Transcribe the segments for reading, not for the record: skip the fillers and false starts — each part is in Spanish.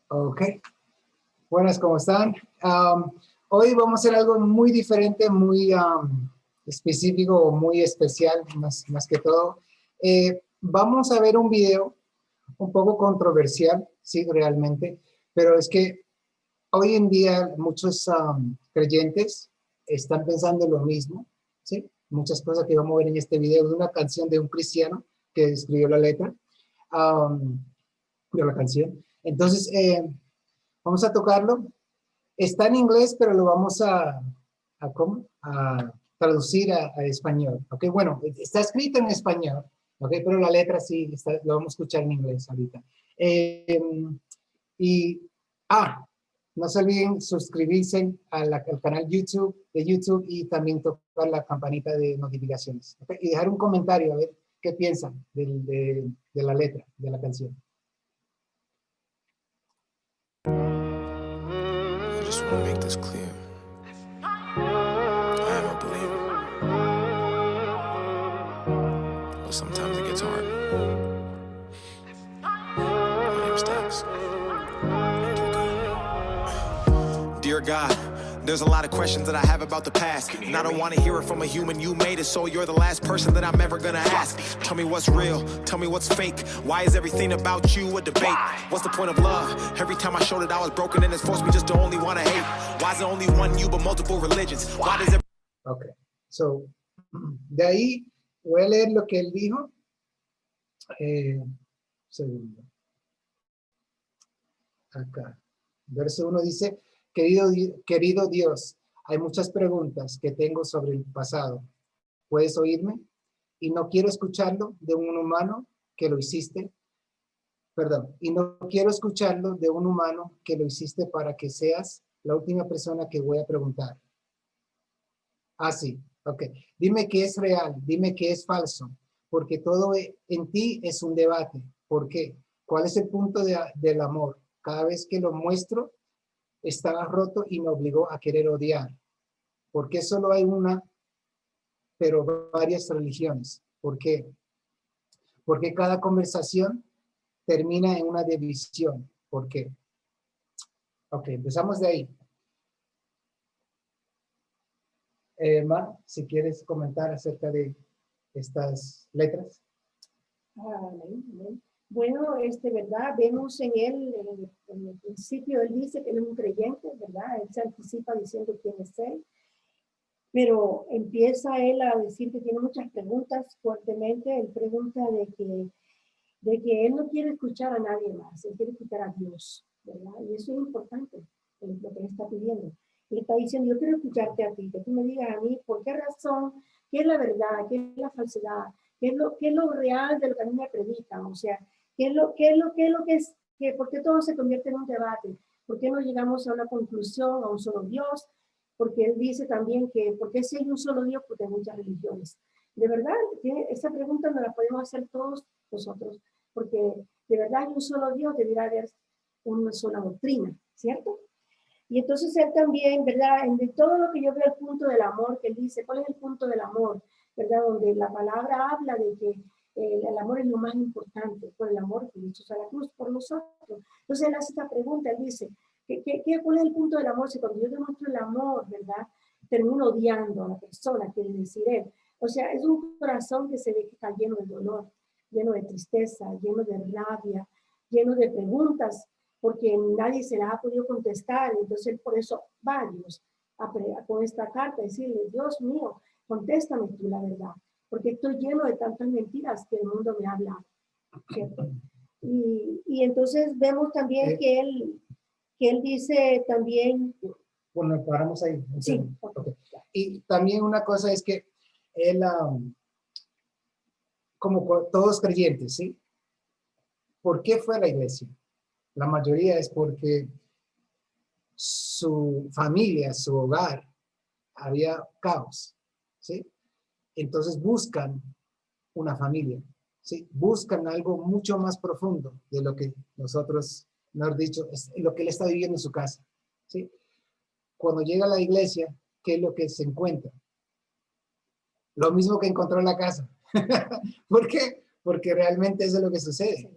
Ok. Buenas, ¿cómo están? Hoy vamos a hacer algo muy diferente, muy específico, muy especial, más que todo. Vamos a ver un video un poco controversial, sí, realmente, pero es que hoy en día muchos creyentes están pensando lo mismo, ¿sí? Muchas cosas que vamos a ver en este video de una canción de un cristiano que escribió la letra de la canción. Entonces, vamos a tocarlo. Está en inglés, pero lo vamos ¿cómo? A traducir a español. Ok, bueno, está escrito en español, ok, pero la letra sí, lo vamos a escuchar en inglés ahorita. Y, no se olviden suscribirse al canal de YouTube y también tocar la campanita de notificaciones. Okay, y dejar un comentario a ver qué piensan de la letra, de la canción. I just want to make this clear. I am a believer. But sometimes it gets hard. My name's Dax. Dear God, there's a lot of questions that I have about the past, and I don't want to hear it from a human. You made it, so you're the last person that I'm ever gonna ask. Tell me what's real, tell me what's fake. Why is everything about you a debate? What's the point of love? Every time I showed it I was broken, and it's forced me just to only want to hate. Why is there only one you but multiple religions? Why does every... Ok, so, de ahí voy a leer lo que él dijo. Segundo. Acá. Verso 1 dice, querido Dios, hay muchas preguntas que tengo sobre el pasado. ¿Puedes oírme? Y no quiero escucharlo de un humano que lo hiciste. Perdón, y no quiero escucharlo de un humano que lo hiciste para que seas la última persona que voy a preguntar. Sí, ok. Dime que es real, dime que es falso, porque todo en ti es un debate. ¿Por qué? ¿Cuál es el punto del amor? Cada vez que lo muestro, estaba roto y me obligó a querer odiar. ¿Por qué solo hay una, pero varias religiones? ¿Por qué? Porque cada conversación termina en una división. ¿Por qué? Ok, empezamos de ahí. Mar, si quieres comentar acerca de estas letras. Bueno, ¿verdad? Vemos en él, en el principio, él dice que él es un creyente, ¿verdad? Él se anticipa diciendo quién es él, pero empieza él a decir que tiene muchas preguntas fuertemente. Él pregunta de que él no quiere escuchar a nadie más, él quiere escuchar a Dios, ¿verdad? Y eso es importante, lo que él está pidiendo. Él está diciendo, yo quiero escucharte a ti, que tú me digas a mí por qué razón, qué es la verdad, qué es la falsedad, qué es lo real de lo que a mí me predican, o sea, qué es lo que es, por qué todo se convierte en un debate, por qué no llegamos a una conclusión, a un solo Dios, porque él dice también que, ¿por qué si hay un solo Dios? Porque hay muchas religiones. De verdad, esa pregunta nos la podemos hacer todos nosotros, porque de verdad hay un solo Dios, debería haber una sola doctrina, ¿cierto? Y entonces él también, ¿verdad? En de todo lo que yo veo el punto del amor, que él dice, ¿cuál es el punto del amor? ¿Verdad? Donde la palabra habla de que el amor es lo más importante, por el amor que hizo a la cruz por nosotros. Entonces él hace esta pregunta, él dice, ¿cuál es el punto del amor? Si cuando yo demuestro el amor, ¿verdad? Termino odiando a la persona, quiere decir él. O sea, es un corazón que se ve que está lleno de dolor, lleno de tristeza, lleno de rabia, lleno de preguntas, porque nadie se las ha podido contestar. Entonces, por eso varios con esta carta, decirle, Dios mío, contéstame tú la verdad, porque estoy lleno de tantas mentiras que el mundo me habla, ¿cierto? Y entonces vemos también que él dice también... Bueno, paramos ahí. Sí. Okay. Y también una cosa es que él, como todos creyentes, ¿sí? ¿Por qué fue a la iglesia? La mayoría es porque su familia, su hogar, había caos, ¿sí? Entonces buscan una familia, ¿sí? Buscan algo mucho más profundo de lo que nosotros, mejor dicho, es lo que él está viviendo en su casa, ¿sí? Cuando llega a la iglesia, ¿qué es lo que se encuentra? Lo mismo que encontró en la casa. ¿Por qué? porque realmente eso es lo que sucede.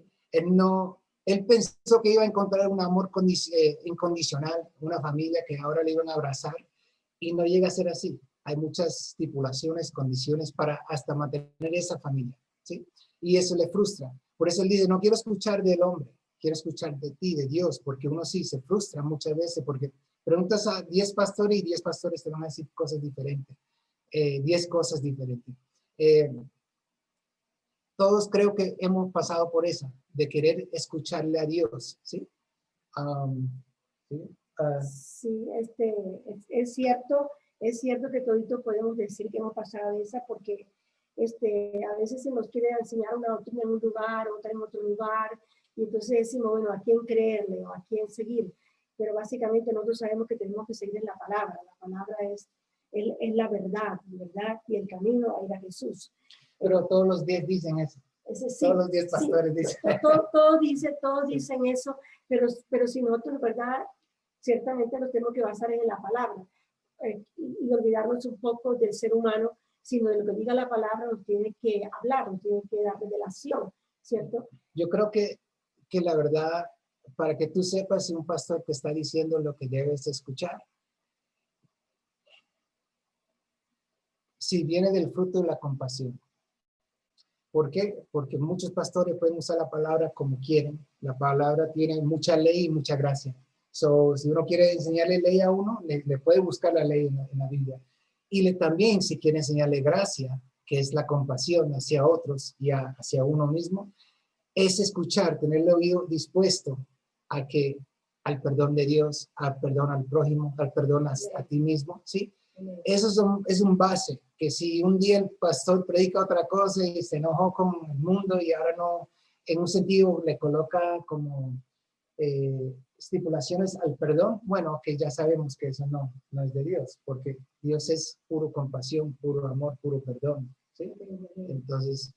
Él pensó que iba a encontrar un amor incondicional, una familia que ahora le iban a abrazar, y no llega a ser así. Hay muchas estipulaciones, condiciones para hasta mantener esa familia, ¿sí? Y eso le frustra. Por eso él dice, no quiero escuchar del hombre, quiero escuchar de ti, de Dios, porque uno sí se frustra muchas veces, porque preguntas a 10 pastores y 10 pastores te van a decir cosas diferentes, 10 cosas diferentes. Todos creo que hemos pasado por esa, de querer escucharle a Dios, ¿sí? ¿Sí? Sí, es cierto que todito podemos decir que hemos pasado esa porque a veces se nos quiere enseñar una doctrina en un lugar, otra en otro lugar, y entonces decimos, bueno, ¿a quién creerle o a quién seguir? Pero básicamente nosotros sabemos que tenemos que seguir en la palabra es la verdad, y el camino a ir a Jesús. Pero todos los 10 dicen eso. Sí, todos los 10 pastores sí, dicen. todos dicen eso, pero si nosotros, ¿verdad? Ciertamente nos tenemos que basar en la palabra y olvidarnos un poco del ser humano, sino de lo que diga la palabra nos tiene que hablar, nos tiene que dar revelación, ¿cierto? Yo creo que la verdad, para que tú sepas si un pastor te está diciendo lo que debes escuchar, si viene del fruto de la compasión. ¿Por qué? Porque muchos pastores pueden usar la palabra como quieren. La palabra tiene mucha ley y mucha gracia. So, si uno quiere enseñarle ley a uno, le puede buscar la ley en la Biblia. Y también, si quiere enseñarle gracia, que es la compasión hacia otros y hacia uno mismo, es escuchar, tener el oído dispuesto al perdón de Dios, al perdón al prójimo, al perdón a ti mismo, ¿sí? Eso es un base, que si un día el pastor predica otra cosa y se enojó con el mundo y ahora no, en un sentido le coloca como estipulaciones al perdón, bueno, que ya sabemos que eso no es de Dios, porque Dios es puro compasión, puro amor, puro perdón, ¿sí? Entonces...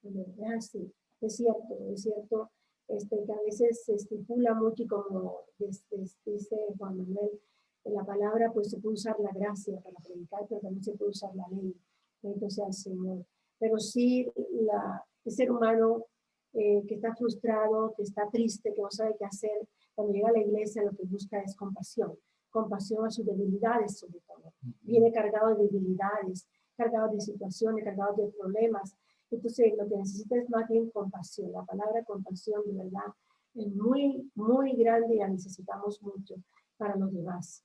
Es así, es cierto, que a veces se estipula mucho y como dice Juan Manuel, en la palabra pues se puede usar la gracia para predicar, pero también se puede usar la ley, entonces al Señor. Pero sí, el ser humano que está frustrado, que está triste, que no sabe qué hacer, cuando llega a la iglesia lo que busca es compasión a sus debilidades sobre todo. Viene cargado de debilidades, cargado de situaciones, cargado de problemas. Entonces lo que necesita es más bien compasión. La palabra compasión de verdad es muy, muy grande y la necesitamos mucho para los demás.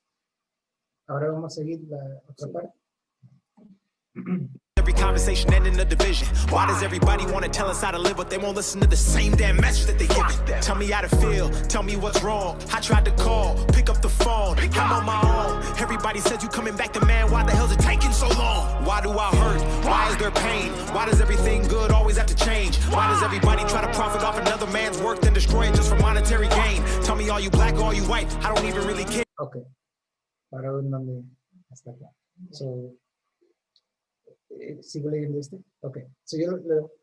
Ahora vamos a seguir la otra parte. Every conversation ending a division. Why does everybody want to tell us how to live, but they won't listen to the same damn message that they give? Tell me how to feel, tell me what's wrong. I tried to call, pick up the phone, I'm on my own. Everybody says you coming back to man, why the hell's it taking so long? Why do I hurt? Why is there pain? Why does everything good always have to change? Why does everybody try to profit off another man's work then destroy it just for monetary gain? Tell me, are you black or are you white? I don't even really care. Okay. Para ver dónde hasta acá. So, ¿sigo leyendo este? Ok. So yo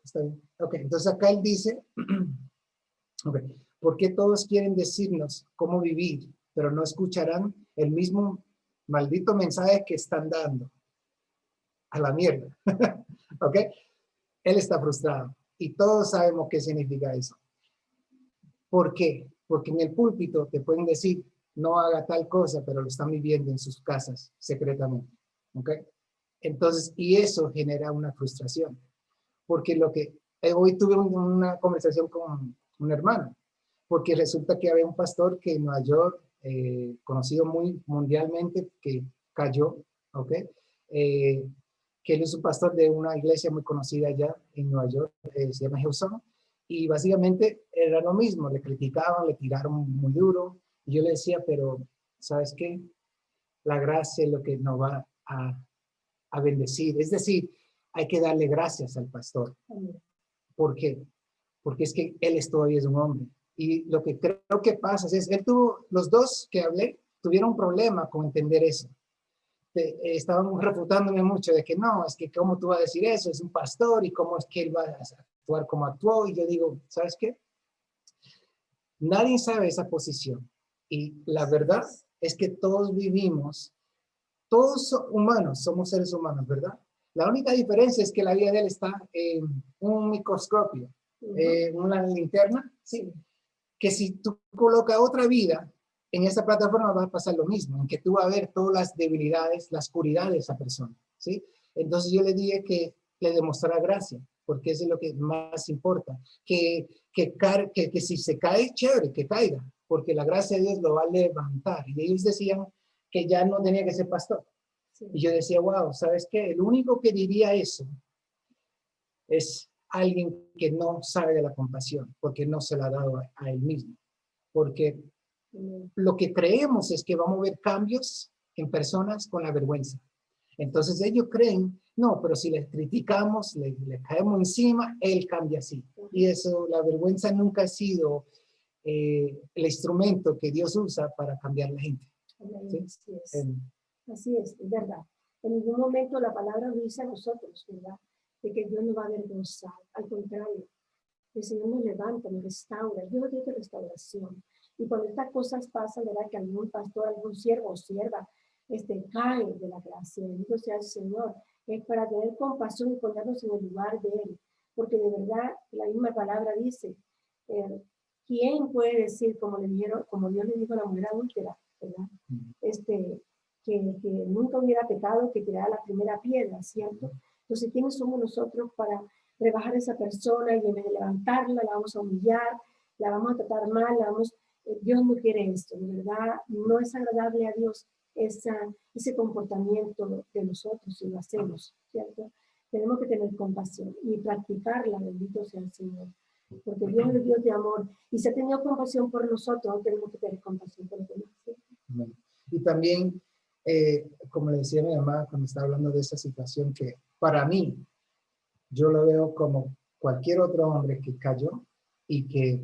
está bien. Ok, entonces acá él dice, ok, ¿por qué todos quieren decirnos cómo vivir, pero no escucharán el mismo maldito mensaje que están dando? A la mierda. Ok. Él está frustrado y todos sabemos qué significa eso. ¿Por qué? Porque en el púlpito te pueden decir, no haga tal cosa, pero lo están viviendo en sus casas secretamente. ¿Ok? Entonces, y eso genera una frustración. Porque hoy tuve una conversación con un hermano, porque resulta que había un pastor que en Nueva York, conocido muy mundialmente, que cayó, ¿ok? Que él es un pastor de una iglesia muy conocida allá en Nueva York, se llama Hillsong, y básicamente era lo mismo, le criticaban, le tiraron muy duro, y yo le decía, pero ¿sabes qué? La gracia es lo que nos va a bendecir. Es decir, hay que darle gracias al pastor. ¿Por qué? Porque es que él todavía es un hombre. Y lo que creo que pasa es, los dos que hablé, tuvieron un problema con entender eso. Estaban refutándome mucho de que no, es que cómo tú vas a decir eso, es un pastor y cómo es que él va a actuar como actuó. Y yo digo, ¿sabes qué? Nadie sabe esa posición. Y la verdad es que todos vivimos, todos humanos, somos seres humanos, ¿verdad? La única diferencia es que la vida de él está en un microscopio, una linterna, ¿sí? Que si tú colocas otra vida en esa plataforma va a pasar lo mismo, en que tú vas a ver todas las debilidades, la oscuridad de esa persona, ¿sí? Entonces yo le dije que le demostrara gracia, porque eso es lo que más importa, que si se cae, chévere, que caiga, porque la gracia de Dios lo va a levantar. Y ellos decían que ya no tenía que ser pastor. Sí. Y yo decía, wow, ¿sabes qué? El único que diría eso es alguien que no sabe de la compasión, porque no se la ha dado a él mismo. Porque lo que creemos es que vamos a ver cambios en personas con la vergüenza. Entonces ellos creen, no, pero si les criticamos, le caemos encima, él cambia así. Y eso, la vergüenza nunca ha sido el instrumento que Dios usa para cambiar a la gente. ¿Sí? Así es verdad. En ningún momento la palabra nos dice a nosotros, ¿verdad? De que Dios nos va a avergonzar. Al contrario, el Señor nos levanta, nos restaura. Dios es de restauración. Y cuando estas cosas pasan, ¿verdad? Que algún pastor, algún siervo o sierva cae de la gracia. Bendito sea el Señor. Es para tener compasión y ponernos en el lugar de Él. Porque de verdad, la misma palabra dice, ¿quién puede decir, como Dios le dijo a la mujer adúltera, ¿verdad? Que nunca hubiera pecado, que tirara la primera piedra, ¿cierto? Entonces, ¿quiénes somos nosotros para rebajar a esa persona y en vez de levantarla, la vamos a humillar, la vamos a tratar mal, Dios no quiere esto, de verdad, no es agradable a Dios ese comportamiento de nosotros si lo hacemos, ¿cierto? Tenemos que tener compasión y practicarla, bendito sea el Señor, porque Dios es Dios de amor y si ha tenido compasión por nosotros, tenemos que tener compasión por los demás, ¿sí? Y también, como le decía a mi mamá cuando estaba hablando de esa situación, que para mí, yo lo veo como cualquier otro hombre que cayó y que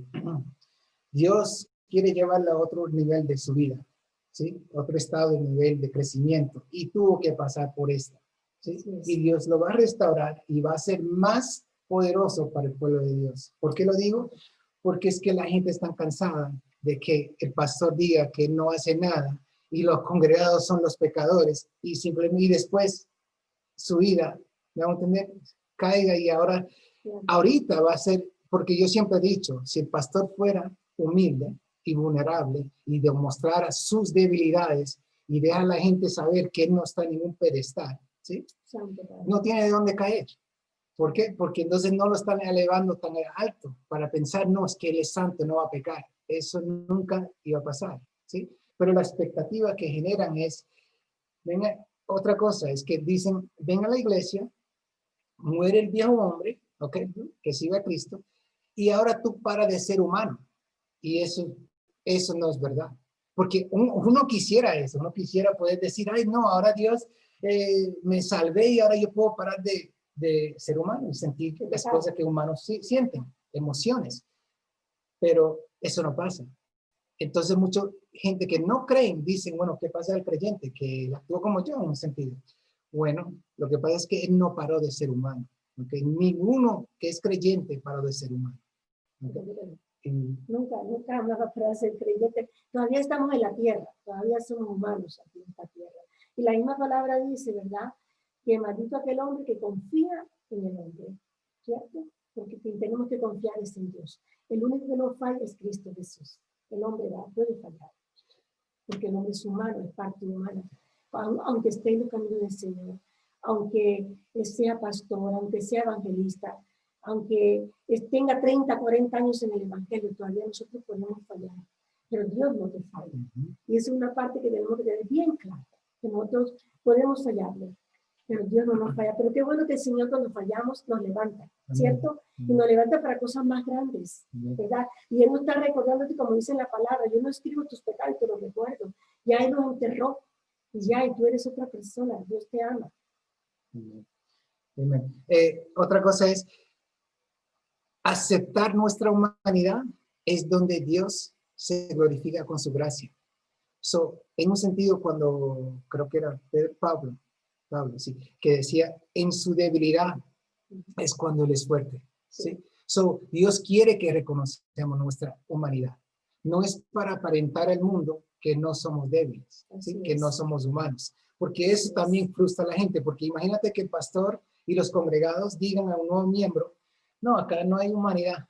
Dios quiere llevarlo a otro nivel de su vida, ¿sí? Otro estado de nivel de crecimiento y tuvo que pasar por esto, ¿sí? Y Dios lo va a restaurar y va a ser más poderoso para el pueblo de Dios. ¿Por qué lo digo? Porque es que la gente está cansada de que el pastor diga que no hace nada y los congregados son los pecadores y simplemente y después su vida, ¿me van a entender? Caiga y ahorita va a ser, porque yo siempre he dicho, si el pastor fuera humilde y vulnerable y demostrara sus debilidades y deja a la gente saber que él no está en ningún pedestal, ¿sí? No tiene de dónde caer. ¿Por qué? Porque entonces no lo están elevando tan alto para pensar, no, es que él es santo, no va a pecar. Eso nunca iba a pasar, ¿sí? Pero la expectativa que generan es, venga, otra cosa es que dicen, ven a la iglesia, muere el viejo hombre, ¿ok? Que siga a Cristo, y ahora tú para de ser humano. Y eso no es verdad. Porque uno quisiera eso, uno quisiera poder decir, ay, no, ahora Dios me salvé y ahora yo puedo parar de ser humano y sentir las cosas que humanos sienten, emociones. Pero eso no pasa. Entonces, mucha gente que no creen dicen, bueno, ¿qué pasa al creyente? Que actúa como yo en un sentido. Bueno, lo que pasa es que él no paró de ser humano. ¿Okay? Ninguno que es creyente paró de ser humano. ¿Okay? Nunca hablaba frase el creyente. Todavía estamos en la tierra, todavía somos humanos aquí en esta tierra. Y la misma palabra dice, ¿verdad? Que maldito aquel hombre que confía en el hombre, ¿cierto? Porque tenemos que confiar en Dios. El único que no falla es Cristo Jesús. El hombre puede fallar, porque el hombre es humano, es parte humana. Aunque esté en el camino del Señor, aunque sea pastor, aunque sea evangelista, aunque tenga 30, 40 años en el evangelio, todavía nosotros podemos fallar. Pero Dios no te falla. Y esa es una parte que tenemos que tener bien clara, que nosotros podemos fallarle, pero Dios no nos falla. Pero qué bueno que el Señor cuando fallamos nos levanta, ¿cierto? Y nos levanta para cosas más grandes, ¿verdad? Y Él nos está recordándote, como dice en la palabra, yo no escribo tus pecados, te los recuerdo. Ya Él los enterró. Y ya, y tú eres otra persona. Dios te ama. Amén. Otra cosa es aceptar nuestra humanidad es donde Dios se glorifica con su gracia. En un sentido, cuando creo que era Pablo, sí, que decía, en su debilidad es cuando Él es fuerte. ¿Sí? Dios quiere que reconozcamos nuestra humanidad. No es para aparentar al mundo que no somos débiles, ¿sí? Que no somos humanos. porque eso también frustra a la gente, porque imagínate que el pastor y los congregados digan a un nuevo miembro, no, acá no hay humanidad,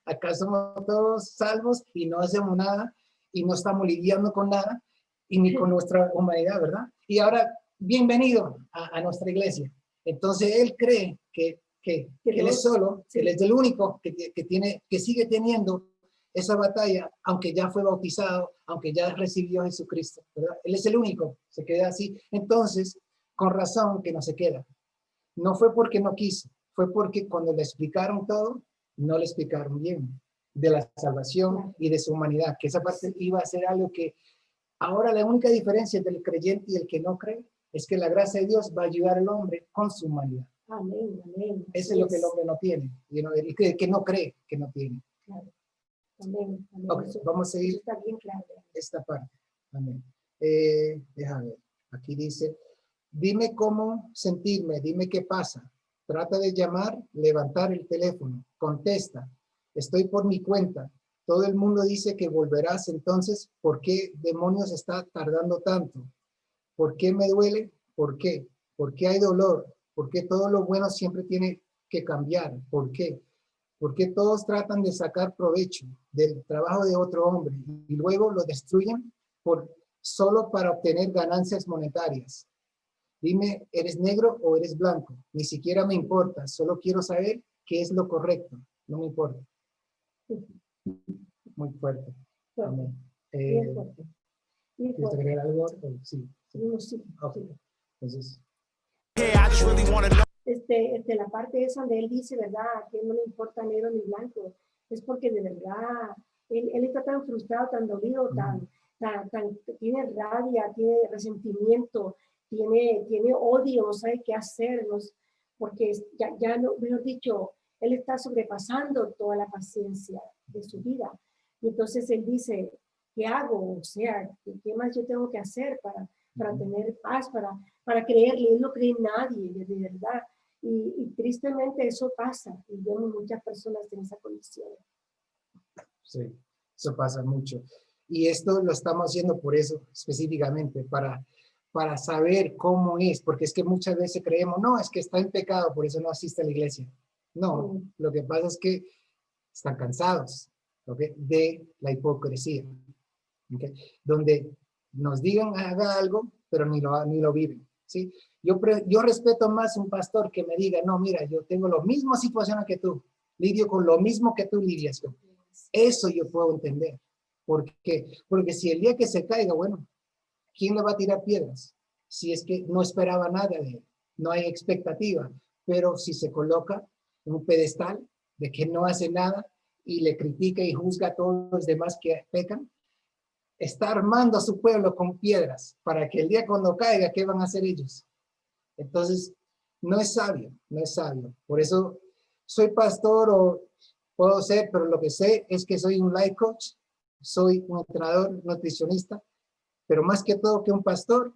acá somos todos salvos y no hacemos nada y no estamos lidiando con nada y ni con nuestra humanidad, ¿verdad? Y ahora, bienvenido a nuestra iglesia. Entonces él cree que él es solo, que él es el único que sigue teniendo esa batalla, aunque ya fue bautizado, aunque ya recibió a Jesucristo, ¿verdad? Él es el único, se queda así. Entonces, con razón que no se queda. No fue porque no quiso, fue porque cuando le explicaron todo, no le explicaron bien de la salvación y de su humanidad, que esa parte iba a ser algo que ahora la única diferencia entre el creyente y el que no cree es que la gracia de Dios va a ayudar al hombre con su humanidad. Amén, amén. Eso es lo que el hombre no tiene, el que no cree que no tiene. Claro. Amén, amén. Okay, vamos a seguir está bien claro. esta parte. Amén. Déjame ver. Aquí dice, dime cómo sentirme, dime qué pasa. Trata de llamar, levantar el teléfono, contesta. Estoy por mi cuenta. Todo el mundo dice que volverás, entonces, ¿por qué demonios está tardando tanto? ¿Por qué me duele? ¿Por qué? ¿Por qué hay dolor? ¿Por qué todo lo bueno siempre tiene que cambiar? ¿Por qué? ¿Por qué todos tratan de sacar provecho del trabajo de otro hombre y luego lo destruyen solo para obtener ganancias monetarias? Dime, ¿eres negro o eres blanco? Ni siquiera me importa, solo quiero saber qué es lo correcto. No me importa. Muy fuerte. Amén. Bien fuerte. Bien ¿Quieres fuerte. agregar algo? Sí. No, sí. Ok. Entonces, I just really want to know. La parte esa donde él dice, ¿verdad? Que no le importa negro ni blanco. Es porque de verdad, él está tan frustrado, tan dolido, tiene rabia, tiene resentimiento, tiene odio, no sabe qué hacer, porque ya no, mejor dicho, él está sobrepasando toda la paciencia de su vida. Y entonces él dice, ¿qué hago? O sea, ¿qué más yo tengo que hacer para tener paz, para creerle? Él no cree en nadie, de verdad. Y tristemente eso pasa. Y vemos muchas personas en esa condición. sí, eso pasa mucho. Y esto lo estamos haciendo por eso, específicamente, para saber cómo es, porque es que muchas veces creemos, no, es que está en pecado, por eso no asiste a la iglesia. No, lo que pasa es que están cansados, ¿okay?, de la hipocresía, ¿okay?, donde nos digan haga algo, pero ni lo viven, ¿sí? Yo respeto más un pastor que me diga, no, mira, yo tengo las mismas situaciones que tú, lidio con lo mismo que tú lidias con. Eso yo puedo entender. ¿Por qué? Porque si el día que se caiga, bueno, ¿quién le va a tirar piedras? Si es que no esperaba nada de él, no hay expectativa, pero si se coloca en un pedestal de que no hace nada y le critica y juzga a todos los demás que pecan, está armando a su pueblo con piedras para que el día cuando caiga, ¿qué van a hacer ellos? Entonces, no es sabio, no es sabio. Por eso soy pastor o puedo ser, pero lo que sé es que soy un life coach, soy un entrenador nutricionista, pero más que todo que un pastor,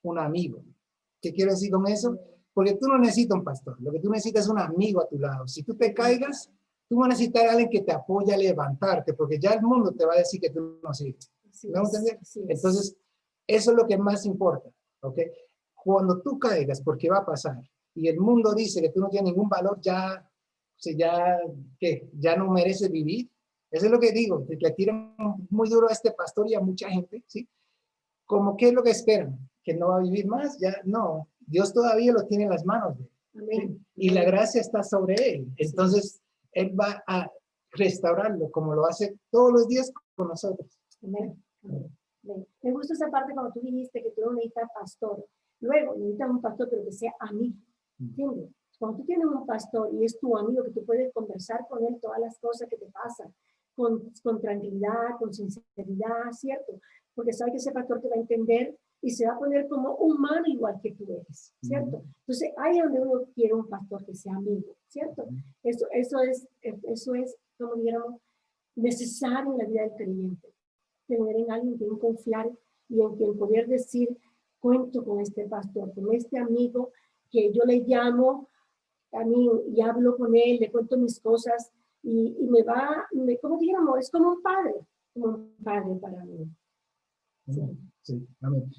un amigo. ¿Qué quiero decir con eso? Porque tú no necesitas un pastor, lo que tú necesitas es un amigo a tu lado. Si tú te caigas, tú vas a necesitar a alguien que te apoye a levantarte, porque ya el mundo te va a decir que tú no sirves. ¿Me van a entender? Entonces, eso es lo que más importa, ¿ok? Cuando tú caigas, porque va a pasar, y el mundo dice que tú no tienes ningún valor, ya no mereces vivir. Eso es lo que digo, le tiran muy duro a este pastor y a mucha gente, ¿sí? Como, ¿qué es lo que esperan? ¿Que no va a vivir más? Ya, no. Dios todavía lo tiene en las manos, ¿sí? Y la gracia está sobre él. Entonces, él va a restaurarlo como lo hace todos los días con nosotros. Amén. Me gusta esa parte cuando tú dijiste que tú no necesitas pastor. Luego, necesitas un pastor, pero que sea amigo. ¿Entiendes? Cuando tú tienes un pastor y es tu amigo, que tú puedes conversar con él todas las cosas que te pasan, con tranquilidad, con sinceridad, ¿cierto? Porque sabe que ese pastor te va a entender y se va a poner como humano igual que tú eres, ¿cierto? Entonces, ahí es donde uno quiere un pastor que sea amigo, ¿cierto? Eso es, como diríamos, necesario en la vida del creyente. Tener en alguien en quien confiar y en quien poder decir, cuento con este pastor, con este amigo que yo le llamo a mí y hablo con él, le cuento mis cosas y como dijéramos, es como un padre para mí. Sí, amén.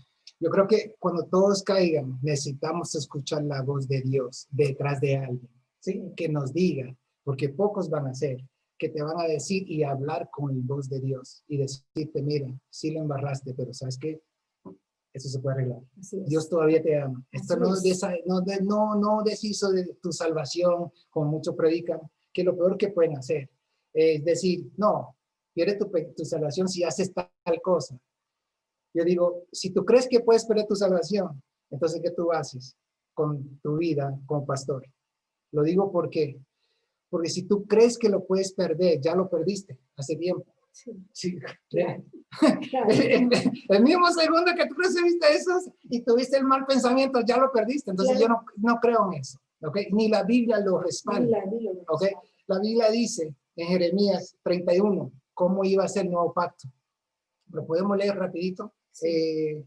Yo creo que cuando todos caigan, necesitamos escuchar la voz de Dios detrás de alguien, ¿sí? Que nos diga, porque pocos van a ser, que te van a decir y hablar con la voz de Dios y decirte, mira, sí lo embarraste, pero ¿sabes qué? Eso se puede arreglar. Dios todavía te ama. Esto no deshizo de tu salvación, como muchos predican, que es lo peor que pueden hacer. Es decir, no, pierde tu salvación si haces tal cosa. Yo digo, si tú crees que puedes perder tu salvación, entonces, ¿qué tú haces con tu vida como pastor? Lo digo porque si tú crees que lo puedes perder, ya lo perdiste hace tiempo. Sí, Claro. El mismo segundo que tú recibiste esos y tuviste el mal pensamiento, ya lo perdiste. Entonces Claro. yo no creo en eso. ¿Okay? Ni la Biblia lo respalda. ¿Okay? La Biblia dice en Jeremías 31 cómo iba a ser el nuevo pacto. ¿Lo podemos leer rapidito? Sí.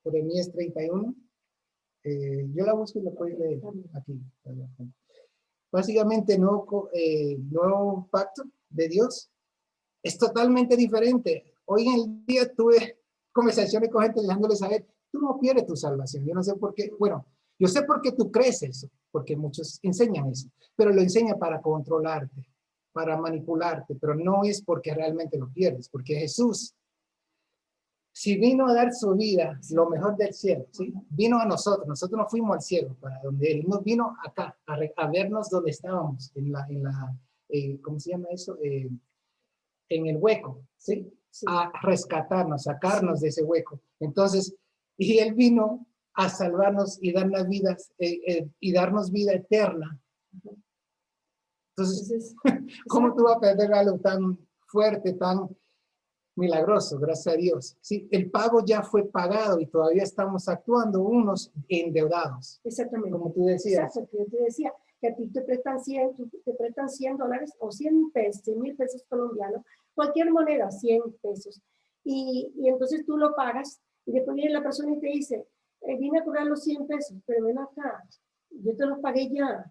Jeremías 31. Yo la busco y la puedo leer aquí. Básicamente, nuevo pacto de Dios es totalmente diferente. Hoy en el día tuve conversaciones con gente dejándoles saber, tú no pierdes tu salvación. Yo no sé por qué. Bueno, yo sé por qué tú crees eso, porque muchos enseñan eso, pero lo enseñan para controlarte, para manipularte, pero no es porque realmente lo pierdes, porque Jesús, si vino a dar su vida, lo mejor del cielo, ¿sí? Vino a nosotros no fuimos al cielo, para donde Él nos vino acá, a vernos donde estábamos, ¿cómo se llama eso? En el hueco, ¿sí? Sí. A rescatarnos, sacarnos de ese hueco. Entonces, y Él vino a salvarnos y darnos vidas, y darnos vida eterna. Entonces, ¿cómo tú vas a perder algo tan fuerte, tan milagroso? Gracias a Dios. Sí, el pago ya fue pagado y todavía estamos actuando unos endeudados. Exactamente. Como tú decías. Exacto, yo te decía que a ti te prestan $100 o 100 pesos, 100,000 pesos colombianos, cualquier moneda, 100 pesos. Y entonces tú lo pagas y después viene la persona y te dice, vine a cobrar los 100 pesos, pero ven acá, yo te los pagué ya.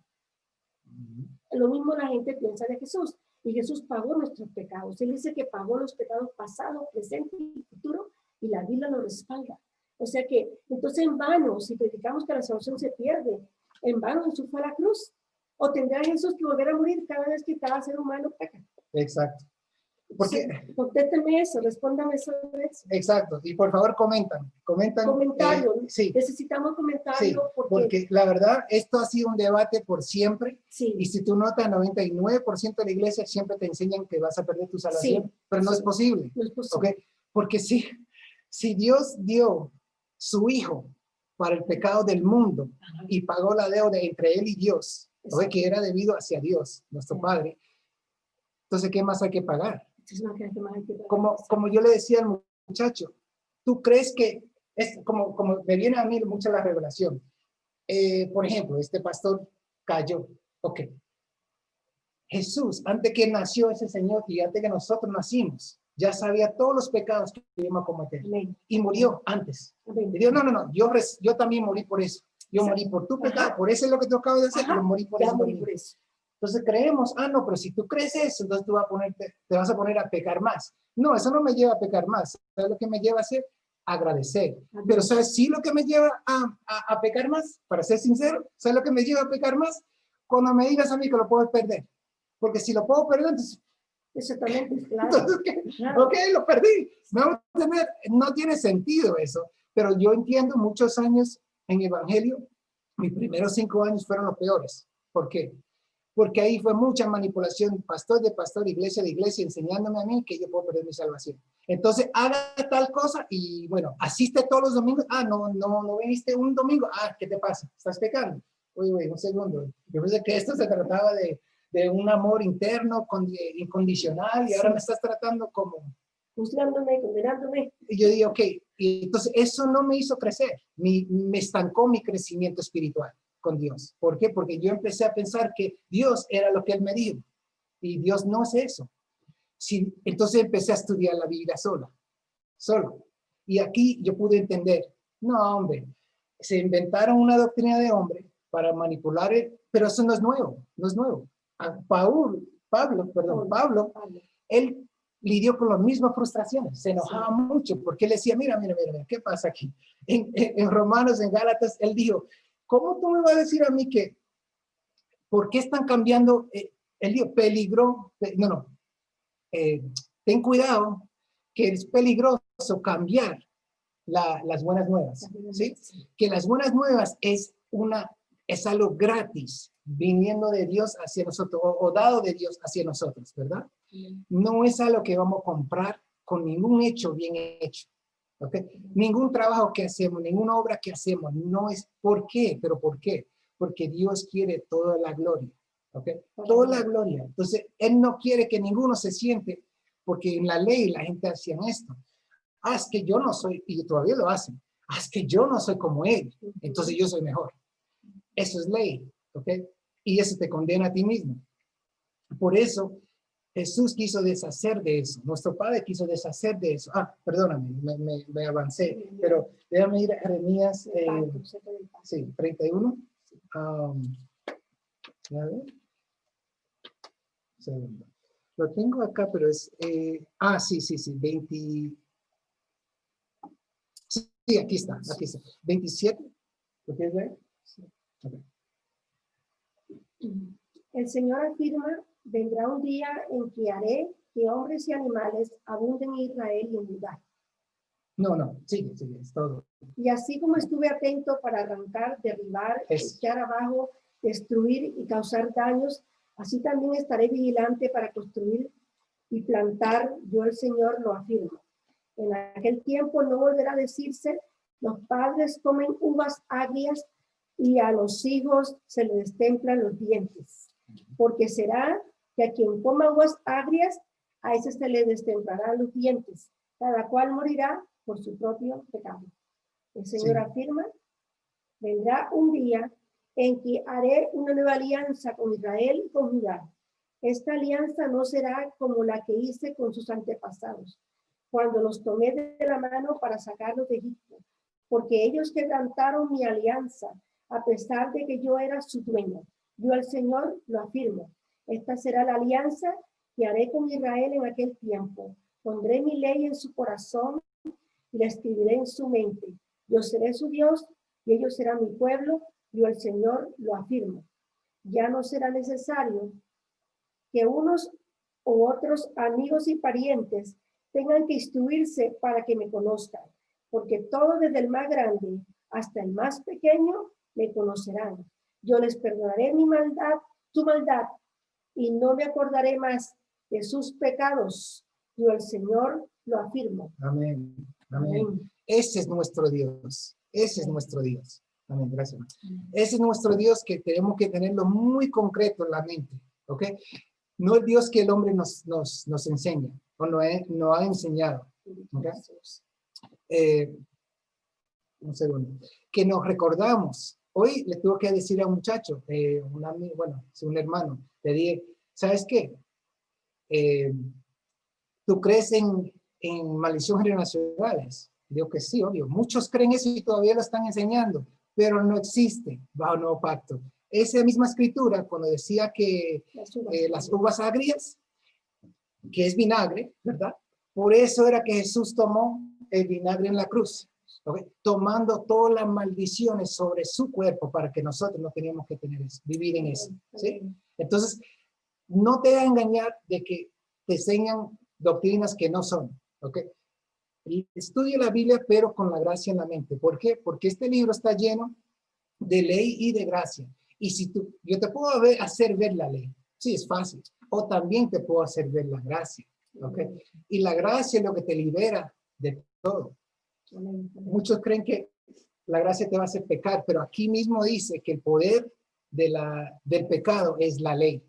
Lo mismo la gente piensa de Jesús. Y Jesús pagó nuestros pecados. Él dice que pagó los pecados pasados, presente y futuro, y la Biblia lo respalda. O sea que, entonces en vano, si predicamos que la salvación se pierde, en vano Jesús fue a la cruz. O tendrá Jesús que volver a morir cada vez que cada ser humano peca. Exacto. Porque, sí, contésteme eso, respóndame sobre eso. Exacto, y por favor comentan. Comentarios, sí. Necesitamos comentarios. Sí, porque la verdad, esto ha sido un debate por siempre, sí. Y si tú notas, 99% de la iglesia siempre te enseñan que vas a perder tu salvación, sí, pero no es posible. No es posible. ¿Okay? Porque si Dios dio su Hijo para el pecado del mundo y pagó la deuda entre Él y Dios, ¿okay? Que era debido hacia Dios, nuestro Padre, entonces, ¿qué más hay que pagar? Como yo le decía al muchacho, ¿tú crees que es como me viene a mí mucho la revelación? Por ejemplo, este pastor cayó. Ok. Jesús, antes que nació ese Señor y antes que nosotros nacimos, ya sabía todos los pecados que íbamos a cometer. Amén. Y murió antes. Amén. Y dijo, no, yo también morí por eso. Yo morí por tu pecado, por eso es lo que tú acabas de hacer, pero morí por eso. Morí por eso. Entonces creemos, no, pero si tú crees eso, entonces tú te vas a poner a pecar más. No, eso no me lleva a pecar más. ¿Sabes lo que me lleva a hacer? Agradecer. Amén. Pero ¿sabes sí lo que me lleva a pecar más? Para ser sincero, ¿sabes lo que me lleva a pecar más? Cuando me digas a mí que lo puedo perder. Porque si lo puedo perder, entonces... Exactamente, claro. Entonces, claro. Ok, lo perdí. No tiene sentido eso. Pero yo entiendo muchos años en Evangelio, mis primeros 5 años fueron los peores. ¿Por qué? Porque ahí fue mucha manipulación, pastor de pastor, iglesia de iglesia, enseñándome a mí que yo puedo perder mi salvación. Entonces, haga tal cosa y, bueno, asiste todos los domingos. No viniste un domingo. ¿Qué te pasa? ¿Estás pecando? Uy, un segundo. Yo pensé que esto se trataba de un amor interno, incondicional, y ahora me estás tratando como... juzgándome, condenándome. Y yo digo, ok, y entonces eso no me hizo crecer, me estancó mi crecimiento espiritual con Dios. ¿Por qué? Porque yo empecé a pensar que Dios era lo que Él me dijo, y Dios no es eso. Entonces empecé a estudiar la Biblia solo. Y aquí yo pude entender, no, hombre, se inventaron una doctrina de hombre para manipular, pero eso no es nuevo. Pablo, él lidió con las mismas frustraciones, se enojaba mucho porque él decía, mira, ¿qué pasa aquí? En Romanos, en Gálatas, él dijo, ¿cómo tú me vas a decir a mí que, por qué están cambiando? Él dijo, ten cuidado, que es peligroso cambiar las buenas nuevas, ¿sí? Que las buenas nuevas es algo gratis, viniendo de Dios hacia nosotros, o dado de Dios hacia nosotros, ¿verdad? No es algo que vamos a comprar con ningún hecho bien hecho, ¿ok? Ningún trabajo que hacemos, ninguna obra que hacemos, no es, ¿por qué? ¿Pero por qué? Porque Dios quiere toda la gloria, ¿ok? Toda la gloria. Entonces, Él no quiere que ninguno se siente, porque en la ley la gente hacía esto. Es que yo no soy, y todavía lo hacen, es que yo no soy como Él, entonces yo soy mejor. Eso es ley, ¿ok? Y eso te condena a ti mismo. Por eso, Jesús quiso deshacer de eso. Nuestro Padre quiso deshacer de eso. Perdóname, me avancé, pero déjame ir a Jeremías 31. A ver. Segundo. Lo tengo acá, pero es... sí, 20... Sí, aquí está. 27. ¿Lo quieres ver? Sí. Okay. El Señor afirma, vendrá un día en que haré que hombres y animales abunden en Israel y en Judá. No, sigue, es todo. Y así como estuve atento para arrancar, derribar, echar abajo, destruir y causar daños, así también estaré vigilante para construir y plantar, yo el Señor lo afirmo. En aquel tiempo no volverá a decirse, los padres comen uvas agrias y a los hijos se les destemplan los dientes. Porque será que a quien coma uvas agrias, a ese se le destemplarán los dientes. Cada cual morirá por su propio pecado. El Señor afirma, vendrá un día en que haré una nueva alianza con Israel y con Judá. Esta alianza no será como la que hice con sus antepasados, cuando los tomé de la mano para sacarlos de Egipto, porque ellos quebrantaron mi alianza, a pesar de que yo era su dueño. Yo el Señor lo afirmo. Esta será la alianza que haré con Israel en aquel tiempo. Pondré mi ley en su corazón y la escribiré en su mente. Yo seré su Dios y ellos serán mi pueblo. Yo el Señor lo afirmo. Ya no será necesario que unos u otros amigos y parientes tengan que instruirse para que me conozcan, porque todos desde el más grande hasta el más pequeño me conocerán. Yo les perdonaré su maldad, y no me acordaré más de sus pecados. Yo el Señor lo afirmo. Amén. Ese es nuestro Dios. Ese es nuestro Dios. Amén, gracias. Ese es nuestro Dios que tenemos que tenerlo muy concreto en la mente, ¿ok? No el Dios que el hombre nos enseña o no ha enseñado. ¿Okay? Un segundo. Que nos recordamos. Hoy le tuve que decir a un muchacho, un hermano, le dije, ¿sabes qué? ¿Tú crees en maldiciones generacionales? Digo que sí, obvio. Muchos creen eso y todavía lo están enseñando, pero no existe bajo el nuevo pacto. Esa misma escritura, cuando decía que las uvas agrias, que es vinagre, ¿verdad? Por eso era que Jesús tomó el vinagre en la cruz, ¿okay? Tomando todas las maldiciones sobre su cuerpo para que nosotros no teníamos que vivir en eso, ¿sí? Entonces, no te va a engañar de que te enseñan doctrinas que no son, ¿ok? Y estudia la Biblia, pero con la gracia en la mente. ¿Por qué? Porque este libro está lleno de ley y de gracia. Y si yo te puedo hacer ver la ley, sí, es fácil. O también te puedo hacer ver la gracia, ¿ok? Y la gracia es lo que te libera de todo. Muchos creen que la gracia te va a hacer pecar, pero aquí mismo dice que el poder del pecado es la ley.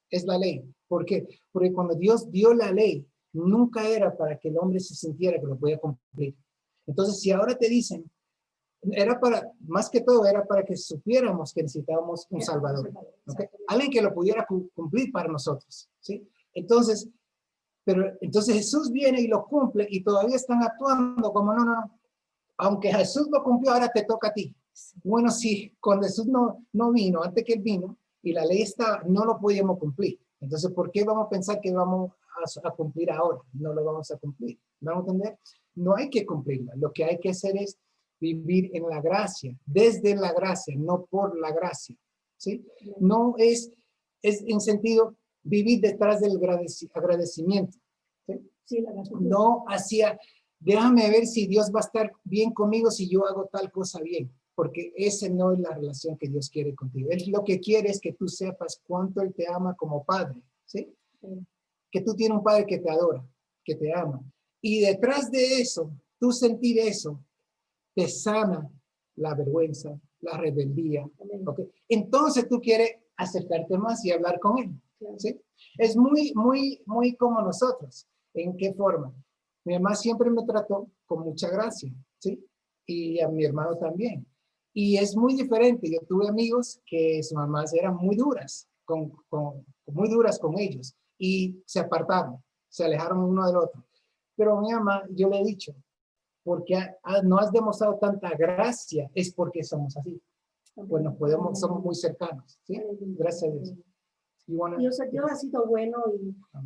Es la ley. ¿Por qué? Porque cuando Dios dio la ley, nunca era para que el hombre se sintiera que lo podía cumplir. Entonces, si ahora te dicen, más que todo, era para que supiéramos que necesitábamos un Salvador. ¿Okay? Alguien que lo pudiera cumplir para nosotros. ¿Sí? Entonces Jesús viene y lo cumple y todavía están actuando como no. Aunque Jesús lo cumplió, ahora te toca a ti. Bueno, sí, cuando Jesús no vino, antes que él vino, y la ley no lo podíamos cumplir. Entonces, ¿por qué vamos a pensar que vamos a a cumplir ahora, no lo vamos a cumplir. ¿Vamos a entender? No hay que cumplirla. Lo que hay que hacer es vivir en la gracia, desde la gracia, no por la gracia. ¿Sí? No es en sentido vivir detrás del agradecimiento. ¿Sí? Sí, la gratitud. No hacia, déjame ver si Dios va a estar bien conmigo si yo hago tal cosa bien. Porque esa no es la relación que Dios quiere contigo. Él lo que quiere es que tú sepas cuánto Él te ama como padre. ¿Sí? Sí. Que tú tienes un padre que te adora, que te ama. Y detrás de eso, tú sentir eso, te sana la vergüenza, la rebeldía. ¿Okay? Entonces tú quieres acercarte más y hablar con Él. ¿Sí? Es muy como nosotros. ¿En qué forma? Mi mamá siempre me trató con mucha gracia. ¿Sí? Y a mi hermano también. Y es muy diferente. Yo tuve amigos que sus mamás eran muy duras, muy duras con ellos. Y se apartaron, se alejaron uno del otro. Pero mi mamá, yo le he dicho, porque no has demostrado tanta gracia, es porque somos así. Pues somos muy cercanos. ¿Sí? Gracias a Dios. Dios ha sido bueno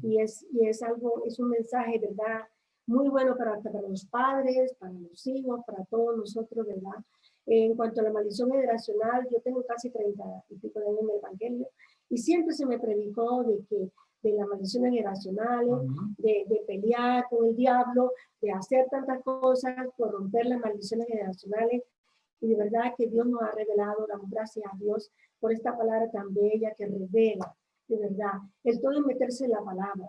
y es algo, es un mensaje, ¿verdad? Muy bueno para los padres, para los hijos, para todos nosotros, ¿verdad? En cuanto a la maldición generacional, yo tengo casi 30 y pico de años en el Evangelio y siempre se me predicó de las maldiciones generacionales, de pelear con el diablo, de hacer tantas cosas por romper las maldiciones generacionales. Y de verdad que Dios nos ha revelado, damos gracias a Dios por esta palabra tan bella que revela, de verdad. El todo es meterse en la palabra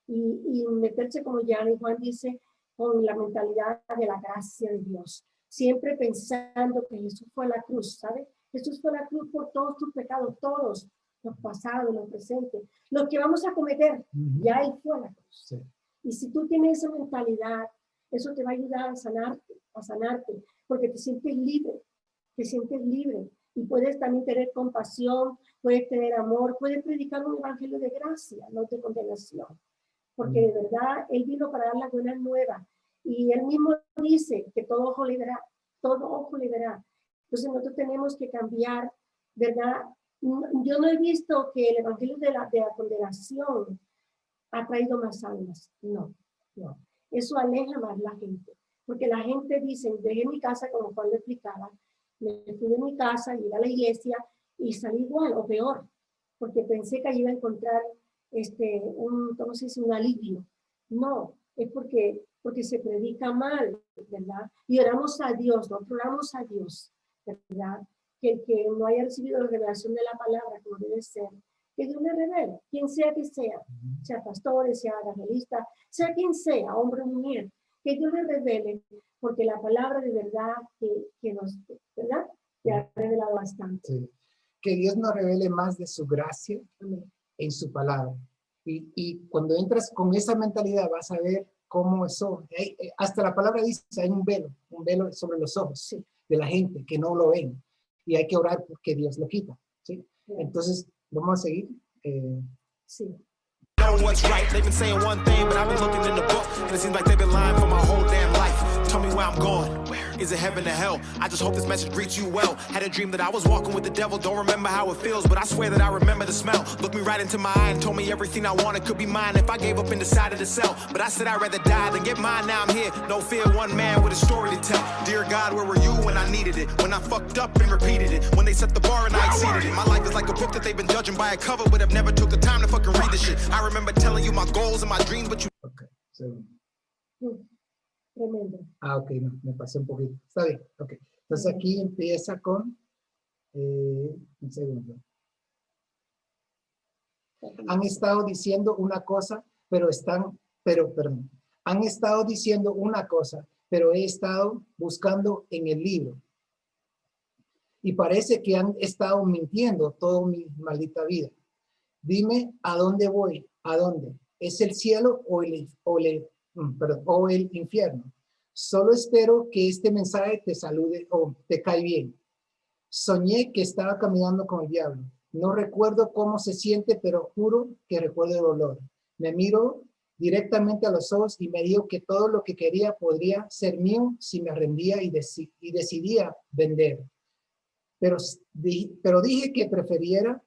y meterse, como Jan y Juan dice, con la mentalidad de la gracia de Dios. Siempre pensando que Jesús fue a la cruz, ¿sabes? Jesús fue a la cruz por todos tus pecados, todos, los pasados, los presentes, los que vamos a cometer, ya Él fue a la cruz. Sí. Y si tú tienes esa mentalidad, eso te va a ayudar a sanarte, porque te sientes libre, y puedes también tener compasión, puedes tener amor, puedes predicar un evangelio de gracia, no de condenación, porque de verdad Él vino para dar la buena nueva, y Él mismo dice que todo ojo le verá, todo ojo le verá. Entonces nosotros tenemos que cambiar, ¿verdad? Yo no he visto que el evangelio de la condenación ha traído más almas, no. Eso aleja más la gente, porque la gente dice, dejé mi casa, como Juan le explicaba, me fui de mi casa, llegué a la iglesia y salí igual o peor, porque pensé que iba a encontrar un alivio. No, es porque se predica mal, ¿verdad? Y oramos a Dios, nosotros oramos a Dios, ¿verdad? Que el que no haya recibido la revelación de la palabra como debe ser, que Dios le revele, quien sea que sea pastor, sea evangelista, sea quien sea, hombre o mujer, que Dios le revele, porque la palabra de verdad que nos, ¿verdad? Te ha revelado bastante. Sí. Que Dios nos revele más de su gracia en su palabra. Y cuando entras con esa mentalidad vas a ver cómo eso, hasta la palabra dice, hay un velo sobre los ojos de la gente que no lo ven. Y hay que orar porque Dios lo quita. ¿Sí? Entonces, vamos a seguir. Sí. Know what's right. They've been saying one thing, but I've been looking in the book, and it seems like they've been lying for my whole damn life. Tell me where I'm going. Is it heaven or hell? I just hope this message greets you well. Had a dream that I was walking with the devil. Don't remember how it feels, but I swear that I remember the smell. Looked me right into my eye and told me everything I wanted could be mine if I gave up and decided to sell. But I said I'd rather die than get mine. Now I'm here, no fear, one man with a story to tell. Dear God, where were you when I needed it? When I fucked up and repeated it? When they set the bar and I exceeded it? My life is like a book that they've been judging by a cover, but I've never took the time to fucking read the shit. I remember telling you my goals and my dreams, but you... Okay, so... Tremendo. Ok, no, me pasé un poquito. Está bien, ok. Entonces aquí empieza con... un segundo. Han estado diciendo una cosa, perdón. Han estado diciendo una cosa, pero he estado buscando en el libro. Y parece que han estado mintiendo toda mi maldita vida. Dime, ¿a dónde voy? ¿A dónde? ¿Es el cielo o el infierno? Solo espero que este mensaje te salude o te cae bien. Soñé que estaba caminando con el diablo. No recuerdo cómo se siente, pero juro que recuerdo el olor. Me miró directamente a los ojos y me dijo que todo lo que quería podría ser mío si me rendía y decidía vender. Pero dije que preferiría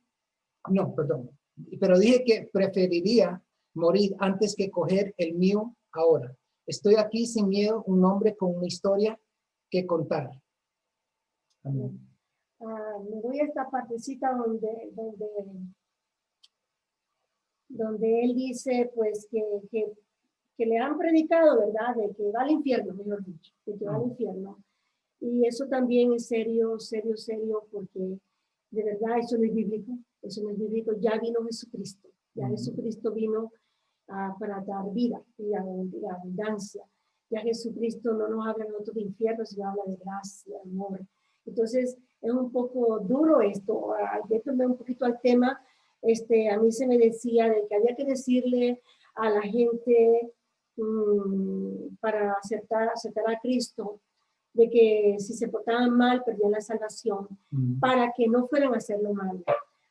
morir antes que coger el mío ahora. Estoy aquí sin miedo, un hombre con una historia que contar. Amén. Me voy a esta partecita donde él dice, pues, que le han predicado, ¿verdad? De que va al infierno, mejor dicho, de que va al infierno. Y eso también es serio, serio, serio, porque de verdad eso no es bíblico, eso no es bíblico. Ya vino Jesucristo, ya Jesucristo vino para dar vida y abundancia. Ya Jesucristo no nos habla nosotros de infierno, sino habla de gracia, de amor. Entonces, es un poco duro esto. Yéndome un poquito al tema, a mí se me decía de que había que decirle a la gente para aceptar a Cristo, de que si se portaban mal, perdían la salvación, para que no fueran a hacerlo mal.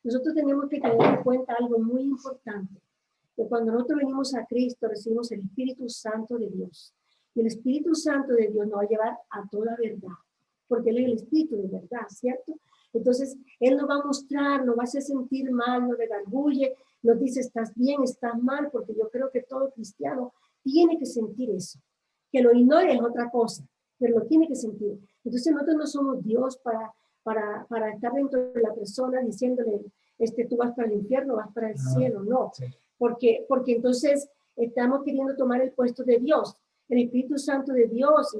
Nosotros tenemos que tener en cuenta algo muy importante, que cuando nosotros venimos a Cristo, recibimos el Espíritu Santo de Dios. Y el Espíritu Santo de Dios nos va a llevar a toda verdad, porque Él es el Espíritu de verdad, ¿cierto? Entonces, Él nos va a mostrar, nos va a hacer sentir mal, nos redarguye, nos dice, estás bien, estás mal, porque yo creo que todo cristiano tiene que sentir eso. Que lo ignore es otra cosa, pero lo tiene que sentir. Entonces, nosotros no somos Dios para estar dentro de la persona diciéndole, tú vas para el infierno, vas para el cielo, no. Sí. Porque entonces estamos queriendo tomar el puesto de Dios. El Espíritu Santo de Dios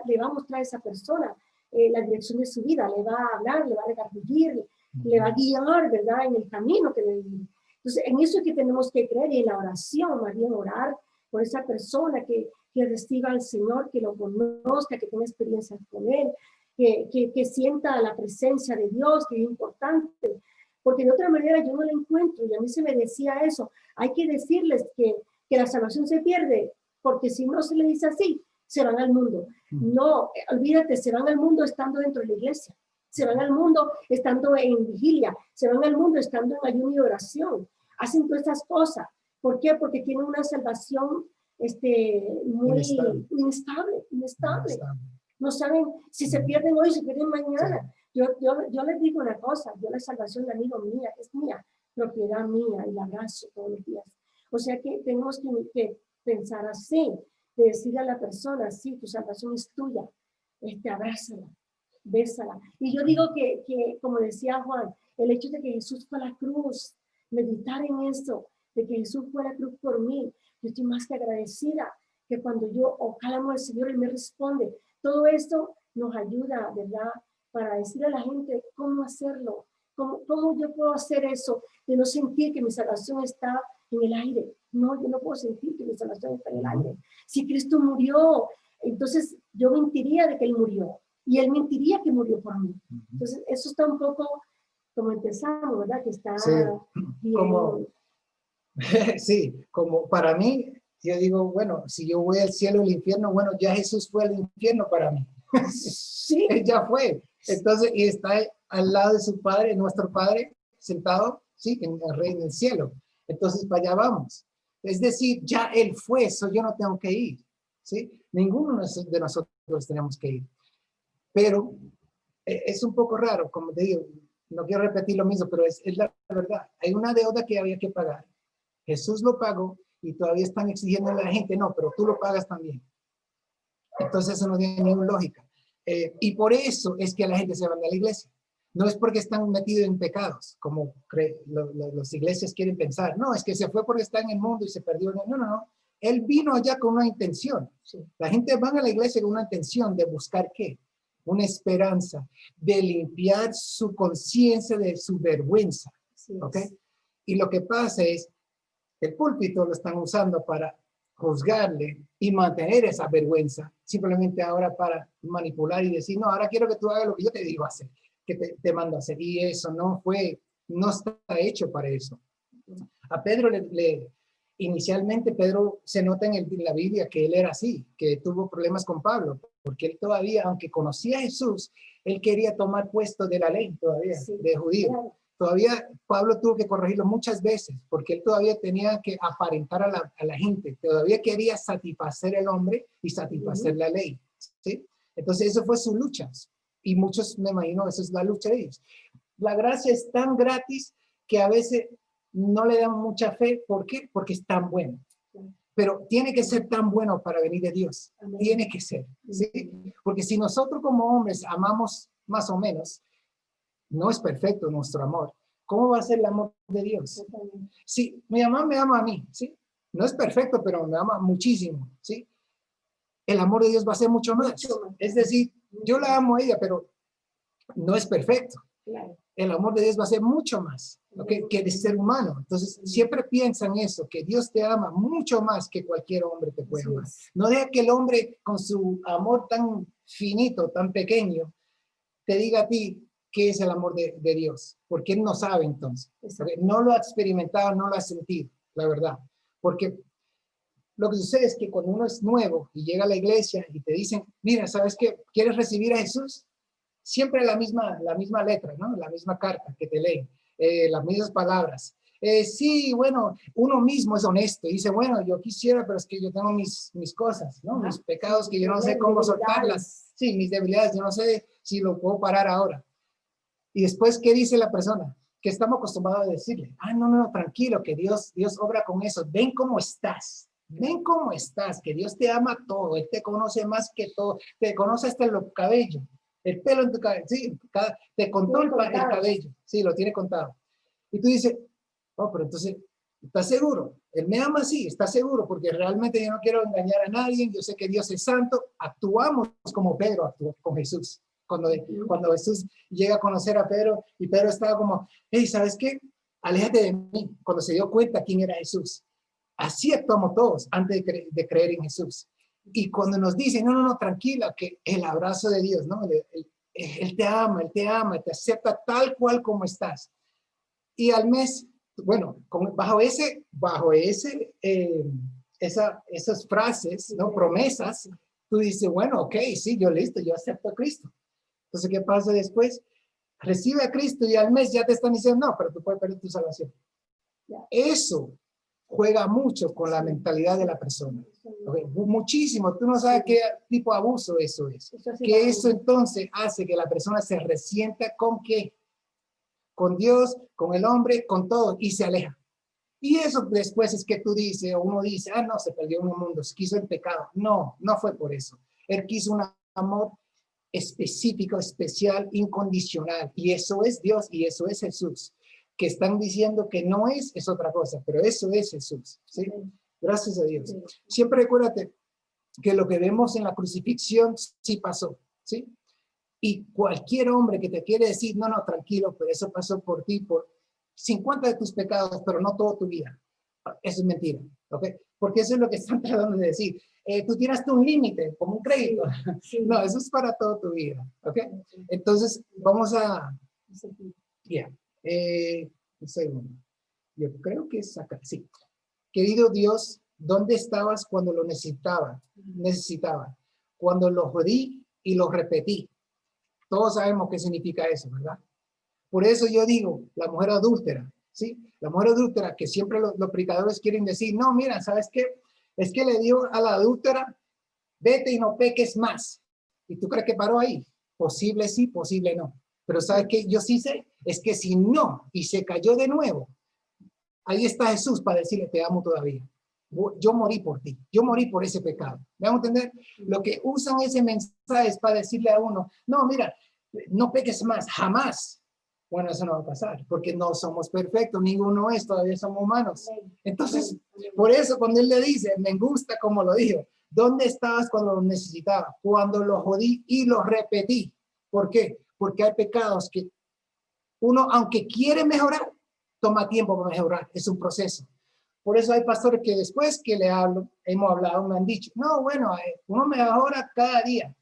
le va a mostrar a esa persona la dirección de su vida, le va a hablar, le va a redarguir, le va a guiar, ¿verdad? En el camino que debe ir. Entonces, en eso es que tenemos que creer, y en la oración, más bien orar por esa persona que reciba al Señor, que lo conozca, que tenga experiencia con Él, que sienta la presencia de Dios, que es importante. Porque de otra manera yo no la encuentro, y a mí se me decía eso. Hay que decirles que la salvación se pierde, porque si no se le dice así, se van al mundo. No, olvídate, se van al mundo estando dentro de la iglesia, se van al mundo estando en vigilia, se van al mundo estando en ayuno y oración. Hacen todas estas cosas. ¿Por qué? Porque tienen una salvación muy inestable. No saben si se pierden hoy, se pierden mañana. Sí. Yo les digo una cosa, yo la salvación de amigo mía, es mía, propiedad mía, y la abrazo todos los días. O sea que tenemos que pensar así, de decirle a la persona, sí, tu salvación es tuya, abrázala, bésala. Y yo digo que, como decía Juan, el hecho de que Jesús fue a la cruz, meditar en eso, de que Jesús fue a la cruz por mí, yo estoy más que agradecida, que cuando yo clamo al Señor, Él me responde. Todo esto nos ayuda, ¿verdad? Para decirle a la gente cómo hacerlo, cómo yo puedo hacer eso, de no sentir que mi salvación está en el aire. No, yo no puedo sentir que mi salvación está en el aire. Si Cristo murió, entonces yo mentiría de que Él murió, y Él mentiría que murió por mí. Entonces, eso está un poco como empezamos, ¿verdad? Que está bien. Sí, como para mí, yo digo, bueno, si yo voy al cielo o al infierno, bueno, ya Jesús fue al infierno para mí. Sí, ya fue. Entonces, y está al lado de su Padre, nuestro Padre, sentado, sí, en el reino del cielo. Entonces, para allá vamos. Es decir, ya Él fue, eso yo no tengo que ir, ¿sí? Ninguno de nosotros tenemos que ir. Pero es un poco raro, como te digo, no quiero repetir lo mismo, pero es la verdad. Hay una deuda que había que pagar. Jesús lo pagó y todavía están exigiendo a la gente, no, pero tú lo pagas también. Entonces eso no tiene ninguna lógica. Y por eso es que la gente se va de la iglesia. No es porque están metidos en pecados, como las iglesias quieren pensar. No, es que se fue porque está en el mundo y se perdió. No, no, no. Él vino allá con una intención. La gente va a la iglesia con una intención de buscar ¿qué? Una esperanza, de limpiar su conciencia de su vergüenza. ¿Ok? Y lo que pasa es, el púlpito lo están usando para juzgarle y mantener esa vergüenza, simplemente ahora para manipular y decir, no, ahora quiero que tú hagas lo que yo te digo hacer, que te mando a hacer. Y eso no está hecho para eso. A Pedro inicialmente Pedro se nota en la Biblia que él era así, que tuvo problemas con Pablo, porque él todavía, aunque conocía a Jesús, él quería tomar puesto de la ley todavía, de judío. Claro. Todavía Pablo tuvo que corregirlo muchas veces, porque él todavía tenía que aparentar a la gente, todavía quería satisfacer al hombre y satisfacer la ley, ¿sí? Entonces eso fue su lucha, y muchos, me imagino, esa es la lucha de ellos. La gracia es tan gratis que a veces no le damos mucha fe. ¿Por qué? Porque es tan bueno. Pero tiene que ser tan bueno para venir de Dios. Amén. Tiene que ser, ¿sí? Porque si nosotros como hombres amamos más o menos, no es perfecto nuestro amor. ¿Cómo va a ser el amor de Dios? Sí, mi mamá me ama a mí, ¿sí? No es perfecto, pero me ama muchísimo, ¿sí? El amor de Dios va a ser mucho más. Es decir, yo la amo a ella, pero no es perfecto. Claro. El amor de Dios va a ser mucho más, ¿okay? Que de ser humano. Entonces, siempre piensa en eso, que Dios te ama mucho más que cualquier hombre te puede amar. No deja que el hombre, con su amor tan finito, tan pequeño, te diga a ti qué es el amor de Dios, porque él no sabe entonces. ¿Okay? No lo ha experimentado, no lo ha sentido, la verdad. Porque lo que sucede es que cuando uno es nuevo y llega a la iglesia y te dicen, mira, ¿sabes qué? ¿Quieres recibir a Jesús? Siempre la misma letra, ¿no? La misma carta que te leen, las mismas palabras. Sí, bueno, uno mismo es honesto y dice, bueno, yo quisiera, pero es que yo tengo mis cosas, ¿no? Mis pecados que yo no sé cómo soltarlas. Sí, mis debilidades, yo no sé si lo puedo parar ahora. Y después, ¿qué dice la persona? Que estamos acostumbrados a decirle, no, tranquilo, que Dios obra con eso. Ven cómo estás. Ven cómo estás, que Dios te ama todo. Él te conoce más que todo. Te conoce hasta el cabello. El pelo en tu cabello, sí, te contó el cabello, sí, lo tiene contado. Y tú dices, oh, pero entonces, ¿estás seguro? Él me ama, sí, está seguro, porque realmente yo no quiero engañar a nadie, yo sé que Dios es santo. Actuamos como Pedro actuó con Jesús. Cuando Jesús llega a conocer a Pedro, y Pedro estaba como, hey, ¿sabes qué? Aléjate de mí, cuando se dio cuenta quién era Jesús. Así actuamos todos antes de creer en Jesús. Y cuando nos dicen, no, tranquila, que el abrazo de Dios, ¿no? Él te ama, te acepta tal cual como estás. Y al mes, bueno, bajo esas frases, ¿no? Promesas, tú dices, bueno, ok, sí, yo listo, yo acepto a Cristo. Entonces, ¿qué pasa después? Recibe a Cristo y al mes ya te están diciendo, no, pero tú puedes perder tu salvación. Eso juega mucho con la mentalidad de la persona. Okay. Muchísimo. Tú no sabes qué tipo de abuso eso es. Que eso entonces hace que la persona se resienta con qué? Con Dios, con el hombre, con todo, y se aleja. Y eso después es que tú dices, o uno dice, no, se perdió en un mundo, se quiso el pecado. No fue por eso. Él quiso un amor específico, especial, incondicional. Y eso es Dios y eso es Jesús. Que están diciendo que no es otra cosa, pero eso es Jesús, ¿sí? Gracias a Dios. Siempre recuérdate que lo que vemos en la crucifixión sí pasó, ¿sí? Y cualquier hombre que te quiere decir, no, tranquilo, pero eso pasó por ti, por 50 de tus pecados, pero no toda tu vida. Eso es mentira, ¿ok? Porque eso es lo que están tratando de decir. Tú tienes un límite, como un crédito. Sí. No, eso es para toda tu vida, ¿ok? Entonces, vamos a... Yeah. Un segundo. Yo creo que es acá. Sí. Querido Dios, ¿dónde estabas cuando lo necesitaba? Cuando lo jodí y lo repetí. Todos sabemos qué significa eso, ¿verdad? Por eso yo digo, la mujer adúltera, ¿sí? La mujer adúltera, que siempre los predicadores quieren decir, no, mira, ¿sabes qué? Es que le dio a la adúltera, vete y no peques más. ¿Y tú crees que paró ahí? Posible sí, posible no. Pero ¿sabes qué? Yo sí sé, es que si no, y se cayó de nuevo, ahí está Jesús para decirle, te amo todavía. Yo morí por ti, yo morí por ese pecado. ¿Me vamos a entender? Lo que usan ese mensaje es para decirle a uno, no, mira, no peques más, jamás. Bueno, eso no va a pasar, porque no somos perfectos, ninguno es, todavía somos humanos. Entonces, por eso cuando él le dice, me gusta como lo dijo, ¿dónde estabas cuando lo necesitaba? Cuando lo jodí y lo repetí. ¿Por qué? Porque hay pecados que uno, aunque quiere mejorar, toma tiempo para mejorar, es un proceso. Por eso hay pastores que después que le hablo, hemos hablado, me han dicho, no, bueno, uno mejora cada día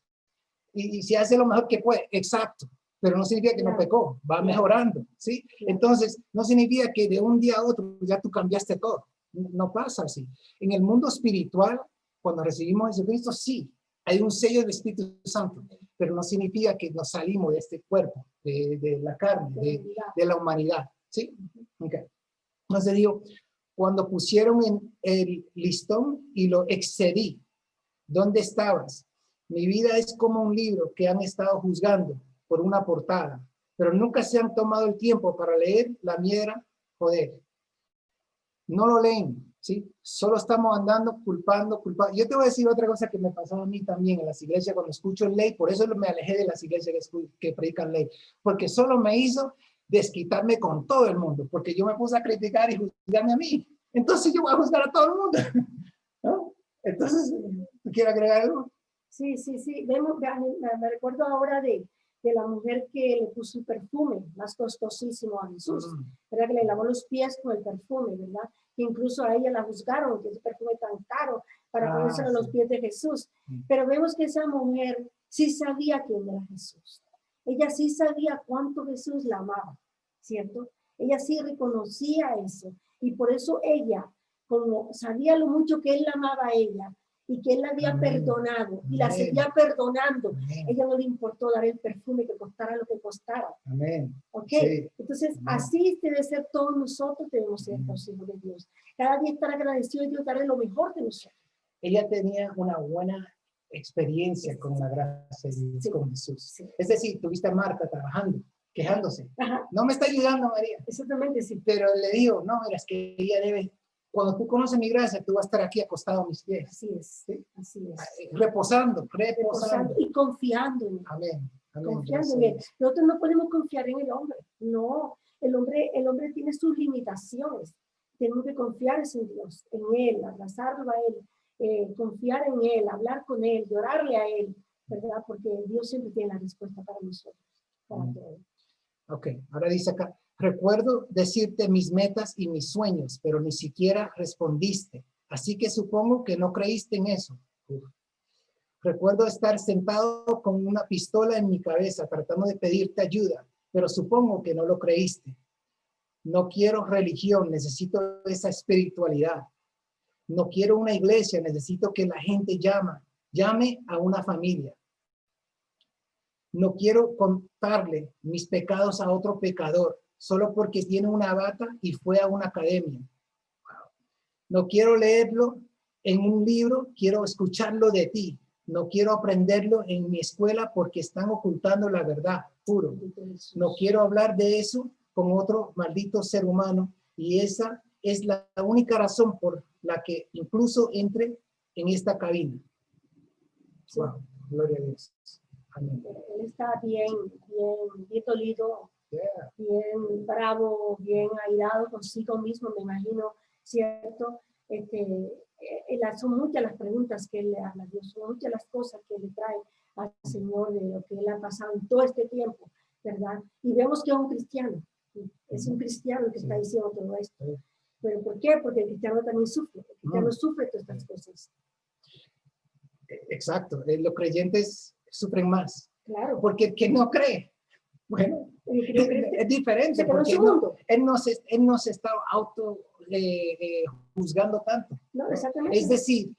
y se hace lo mejor que puede, exacto, pero no significa que no pecó, va mejorando, ¿sí? Entonces, no significa que de un día a otro ya tú cambiaste todo, no pasa así. En el mundo espiritual, cuando recibimos a Jesucristo, sí, hay un sello del Espíritu Santo, pero no significa que nos salimos de este cuerpo, de la carne, de la humanidad, ¿sí? Okay. Entonces digo, cuando pusieron en el listón y lo excedí, ¿dónde estabas? Mi vida es como un libro que han estado juzgando por una portada, pero nunca se han tomado el tiempo para leer la miera, joder. no lo leen, ¿sí? Solo estamos andando culpando. Yo te voy a decir otra cosa que me pasó a mí también en las iglesias cuando escucho ley, por eso me alejé de las iglesias que predican ley, porque solo me hizo desquitarme con todo el mundo, porque yo me puse a criticar y juzgarme a mí. Entonces yo voy a juzgar a todo el mundo, ¿no? Entonces, ¿quiero agregar algo? Sí. Vemos, me recuerdo ahora de la mujer que le puso un perfume más costosísimo a Jesús, ¿verdad? Que le lavó los pies con el perfume, ¿verdad? Que incluso a ella la juzgaron, que ese perfume tan caro para ponérselo a los pies de Jesús. Pero vemos que esa mujer sí sabía quién era Jesús. Ella sí sabía cuánto Jesús la amaba, ¿cierto? Ella sí reconocía eso. Y por eso ella, como sabía lo mucho que él la amaba a ella, y que él la había perdonado y la seguía perdonando. Ella no le importó dar el perfume que costara lo que costara. Amén. ¿Ok? Sí. Entonces, Amén. Así debe ser todos nosotros, debemos ser los hijos de Dios. Cada día estar agradecido de Dios, darle lo mejor de nosotros. Ella tenía una buena experiencia con la gracia de Dios, con Jesús. Sí. Es decir, tuviste a Marta trabajando, quejándose. Ajá. No me está ayudando, María. Exactamente, sí. Pero le digo, no, mira, es que ella debe, cuando tú conoces mi gracia, tú vas a estar aquí acostado a mis pies. Así es, ¿sí? así es. Reposando. Y confiando en él. Amén. Confiando en él. Nosotros no podemos confiar en el hombre. No, el hombre tiene sus limitaciones. Tenemos que confiar en Dios, en él, abrazarlo a él, confiar en él, hablar con él, llorarle a él, ¿verdad? Porque Dios siempre tiene la respuesta para nosotros, para todo. Ok, ahora dice acá, recuerdo decirte mis metas y mis sueños, pero ni siquiera respondiste. Así que supongo que no creíste en eso. Uf. Recuerdo estar sentado con una pistola en mi cabeza tratando de pedirte ayuda, pero supongo que no lo creíste. No quiero religión, necesito esa espiritualidad. No quiero una iglesia, necesito que la gente llame a una familia. No quiero contarle mis pecados a otro pecador, solo porque tiene una bata y fue a una academia. No quiero leerlo en un libro, quiero escucharlo de ti. No quiero aprenderlo en mi escuela porque están ocultando la verdad, puro. No quiero hablar de eso con otro maldito ser humano y esa es la única razón por la que incluso entre en esta cabina. Sí. Wow, gloria a Dios. Amén. Él está bien dolido, bien bravo, bien airado consigo mismo, me imagino, ¿cierto? Son muchas las preguntas que él le habla a Dios, son muchas las cosas que le trae al Señor de lo que él ha pasado en todo este tiempo, ¿verdad? Y vemos que es un cristiano, es un cristiano que está diciendo todo esto. ¿Pero por qué? Porque el cristiano también sufre, el cristiano sufre todas estas cosas. Exacto, los creyentes sufren más. Claro. Porque el que no cree, bueno, es diferente, porque él no se está juzgando tanto. No, exactamente. Es decir,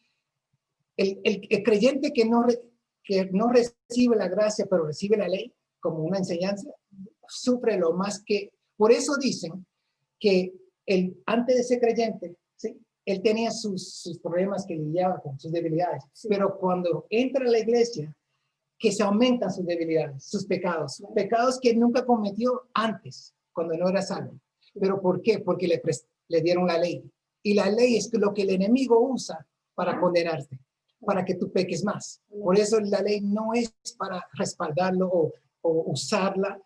el creyente que no recibe la gracia, pero recibe la ley como una enseñanza, sufre lo más que... Por eso dicen que antes de ser creyente, ¿sí? Él tenía sus problemas que lidiaba con sus debilidades, sí. Pero cuando entra a la iglesia, que se aumentan sus debilidades, sus pecados, pecados que nunca cometió antes, cuando no era salvo. ¿Pero por qué? Porque le dieron la ley. Y la ley es lo que el enemigo usa para condenarte, para que tú peques más. Por eso la ley no es para respaldarlo o usarla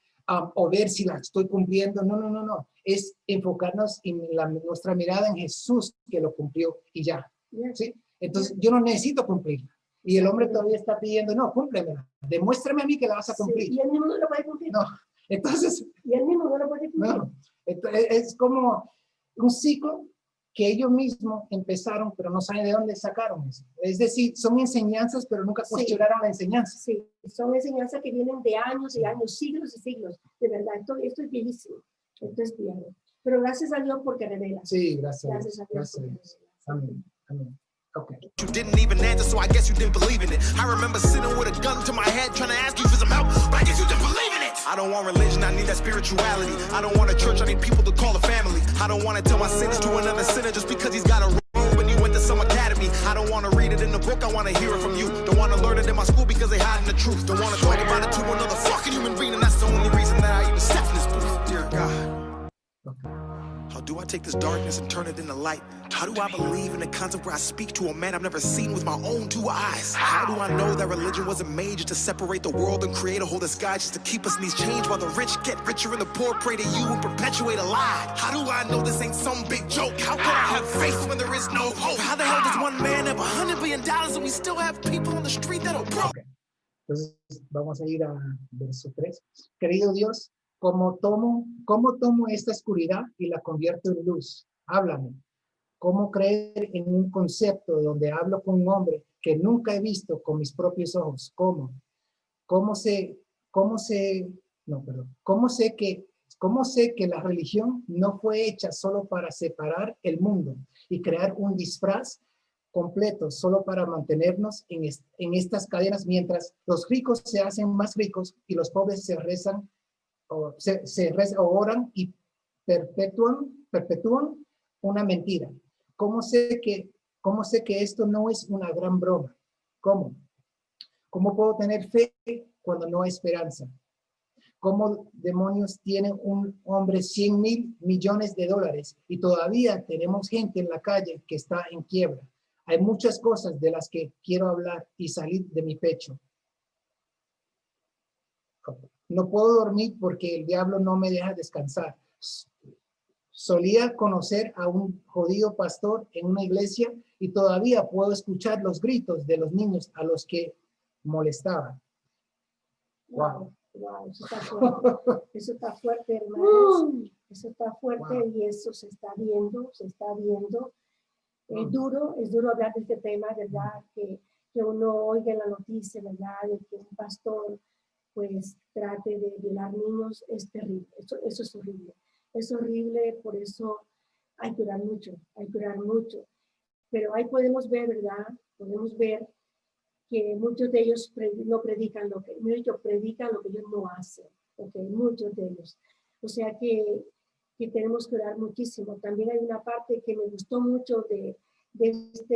o ver si la estoy cumpliendo. No. Es enfocarnos en nuestra mirada en Jesús que lo cumplió y ya. ¿Sí? Entonces yo no necesito cumplirla. Y el hombre todavía está pidiendo, no, cúmplemela. Demuéstrame a mí que la vas a cumplir. Sí, y él mismo no lo puede cumplir. No, entonces... Y él mismo no lo puede cumplir. No, es como un ciclo que ellos mismos empezaron, pero no saben de dónde sacaron eso. Es decir, son enseñanzas, pero nunca cuestionaron la enseñanza. Sí, son enseñanzas que vienen de años y años, siglos y siglos. De verdad, esto es bienísimo. Esto es bien. Pero gracias a Dios porque revela. Sí, gracias. Gracias a Dios. Gracias. Amén. Amén. Okay. You didn't even answer, so I guess you didn't believe in it. I remember sitting with a gun to my head trying to ask you for some help, but I guess you didn't believe in it. I don't want religion, I need that spirituality. I don't want a church, I need people to call a family. I don't want to tell my sins to another sinner just because he's got a robe and he went to some academy. I don't want to read it in the book, I want to hear it from you. Don't want to learn it in my school because they hiding the truth. Don't want to talk about it to another fucking human being, and that's the only reason that I even stepped in this booth. Dear God. How do I take this darkness and turn it into light? How do I believe in a concept where I speak to a man I've never seen with my own two eyes? How do I know that religion wasn't made just to separate the world and create a whole disguise just to keep us in these chains while the rich get richer and the poor pray to you and perpetuate a lie? How do I know this ain't some big joke? How can I have faith when there is no hope? How the hell does one man have $100 billion and we still have people on the street that are broke? Entonces vamos a ir a verso 3. Querido Dios, ¿cómo tomo esta oscuridad y la convierto en luz? Háblame. ¿Cómo creer en un concepto donde hablo con un hombre que nunca he visto con mis propios ojos? ¿Cómo sé que la religión no fue hecha solo para separar el mundo y crear un disfraz completo solo para mantenernos en estas cadenas mientras los ricos se hacen más ricos y los pobres se rezan o oran y perpetúan una mentira? ¿Cómo sé que esto no es una gran broma? ¿Cómo puedo tener fe cuando no hay esperanza? ¿Cómo demonios tiene un hombre 100 millones de dólares y todavía tenemos gente en la calle que está en quiebra? Hay muchas cosas de las que quiero hablar y salir de mi pecho. No puedo dormir porque el diablo no me deja descansar. Solía conocer a un judío pastor en una iglesia y todavía puedo escuchar los gritos de los niños a los que molestaba. Wow, eso está fuerte. Eso está fuerte, hermanos. Eso está fuerte. Wow. Y eso se está viendo. Es duro hablar de este tema, ¿verdad? Que uno oiga en la noticia, ¿verdad? De que un pastor, pues, trate de violar niños. Es terrible. Eso es horrible. Es horrible, por eso hay que orar mucho. Pero ahí podemos ver, ¿verdad? Podemos ver que muchos de ellos no predican predican lo que ellos no hacen. Okay, muchos de ellos. O sea que tenemos que orar muchísimo. También hay una parte que me gustó mucho de Dax,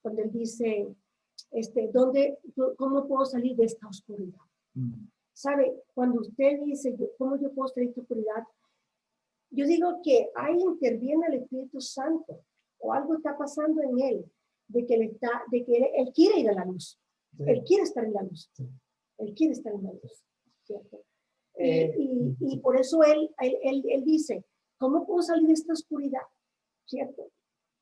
donde él dice, ¿cómo puedo salir de esta oscuridad? ¿Sabe? Cuando usted dice, ¿cómo yo puedo salir de esta oscuridad? Yo digo que ahí interviene el Espíritu Santo, o algo está pasando en él, de que él quiere ir a la luz. Sí. Él quiere estar en la luz. Sí. Él quiere estar en la luz. ¿Cierto? Y por eso él dice, ¿cómo puedo salir de esta oscuridad? ¿Cierto?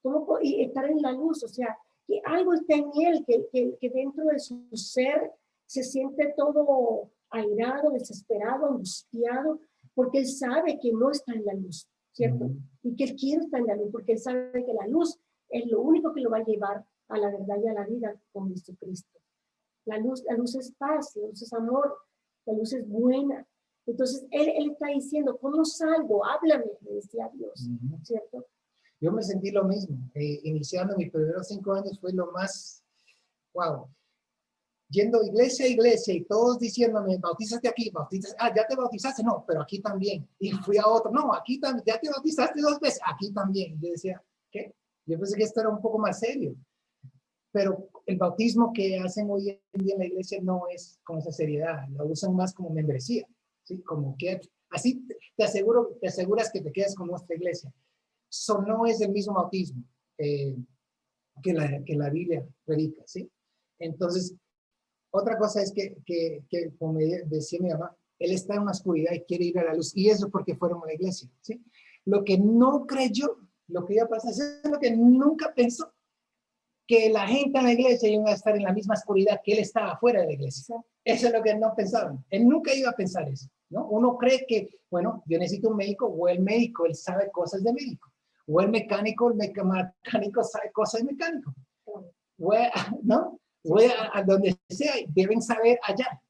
¿Cómo puedo estar en la luz? O sea, que algo está en él, que dentro de su ser se siente todo airado, desesperado, angustiado, porque él sabe que no está en la luz, ¿cierto? Y que él quiere estar en la luz, porque él sabe que la luz es lo único que lo va a llevar a la verdad y a la vida con Jesucristo. La luz es paz, la luz es amor, la luz es buena. Entonces, él está diciendo, ¿cómo salgo? Háblame, le decía Dios, ¿cierto? Yo me sentí lo mismo. Iniciando mis primeros 5 años fue lo más, wow. Yendo iglesia a iglesia y todos diciéndome, bautízate aquí, ya te bautizaste, no, pero aquí también. Y fui a otro, no, aquí también, ya te bautizaste 2 veces, aquí también. Y yo decía, ¿qué? Yo pensé que esto era un poco más serio. Pero el bautismo que hacen hoy en día en la iglesia no es con esa seriedad, lo usan más como membresía, ¿sí? Como que así te aseguras que te quedas con nuestra iglesia. Eso no es el mismo bautismo que la Biblia predica, ¿sí? Entonces, otra cosa es que como decía mi mamá, él está en una oscuridad y quiere ir a la luz, y eso porque fueron a la iglesia, ¿sí? Lo que no creyó, lo que iba a pasar, es lo que nunca pensó, que la gente en la iglesia iba a estar en la misma oscuridad que él estaba fuera de la iglesia. Eso es lo que no pensaban. Él nunca iba a pensar eso, ¿no? Uno cree que, bueno, yo necesito un médico, o el médico, él sabe cosas de médico, o el mecánico sabe cosas de mecánico, ¿no? Voy a donde sea, deben saber allá.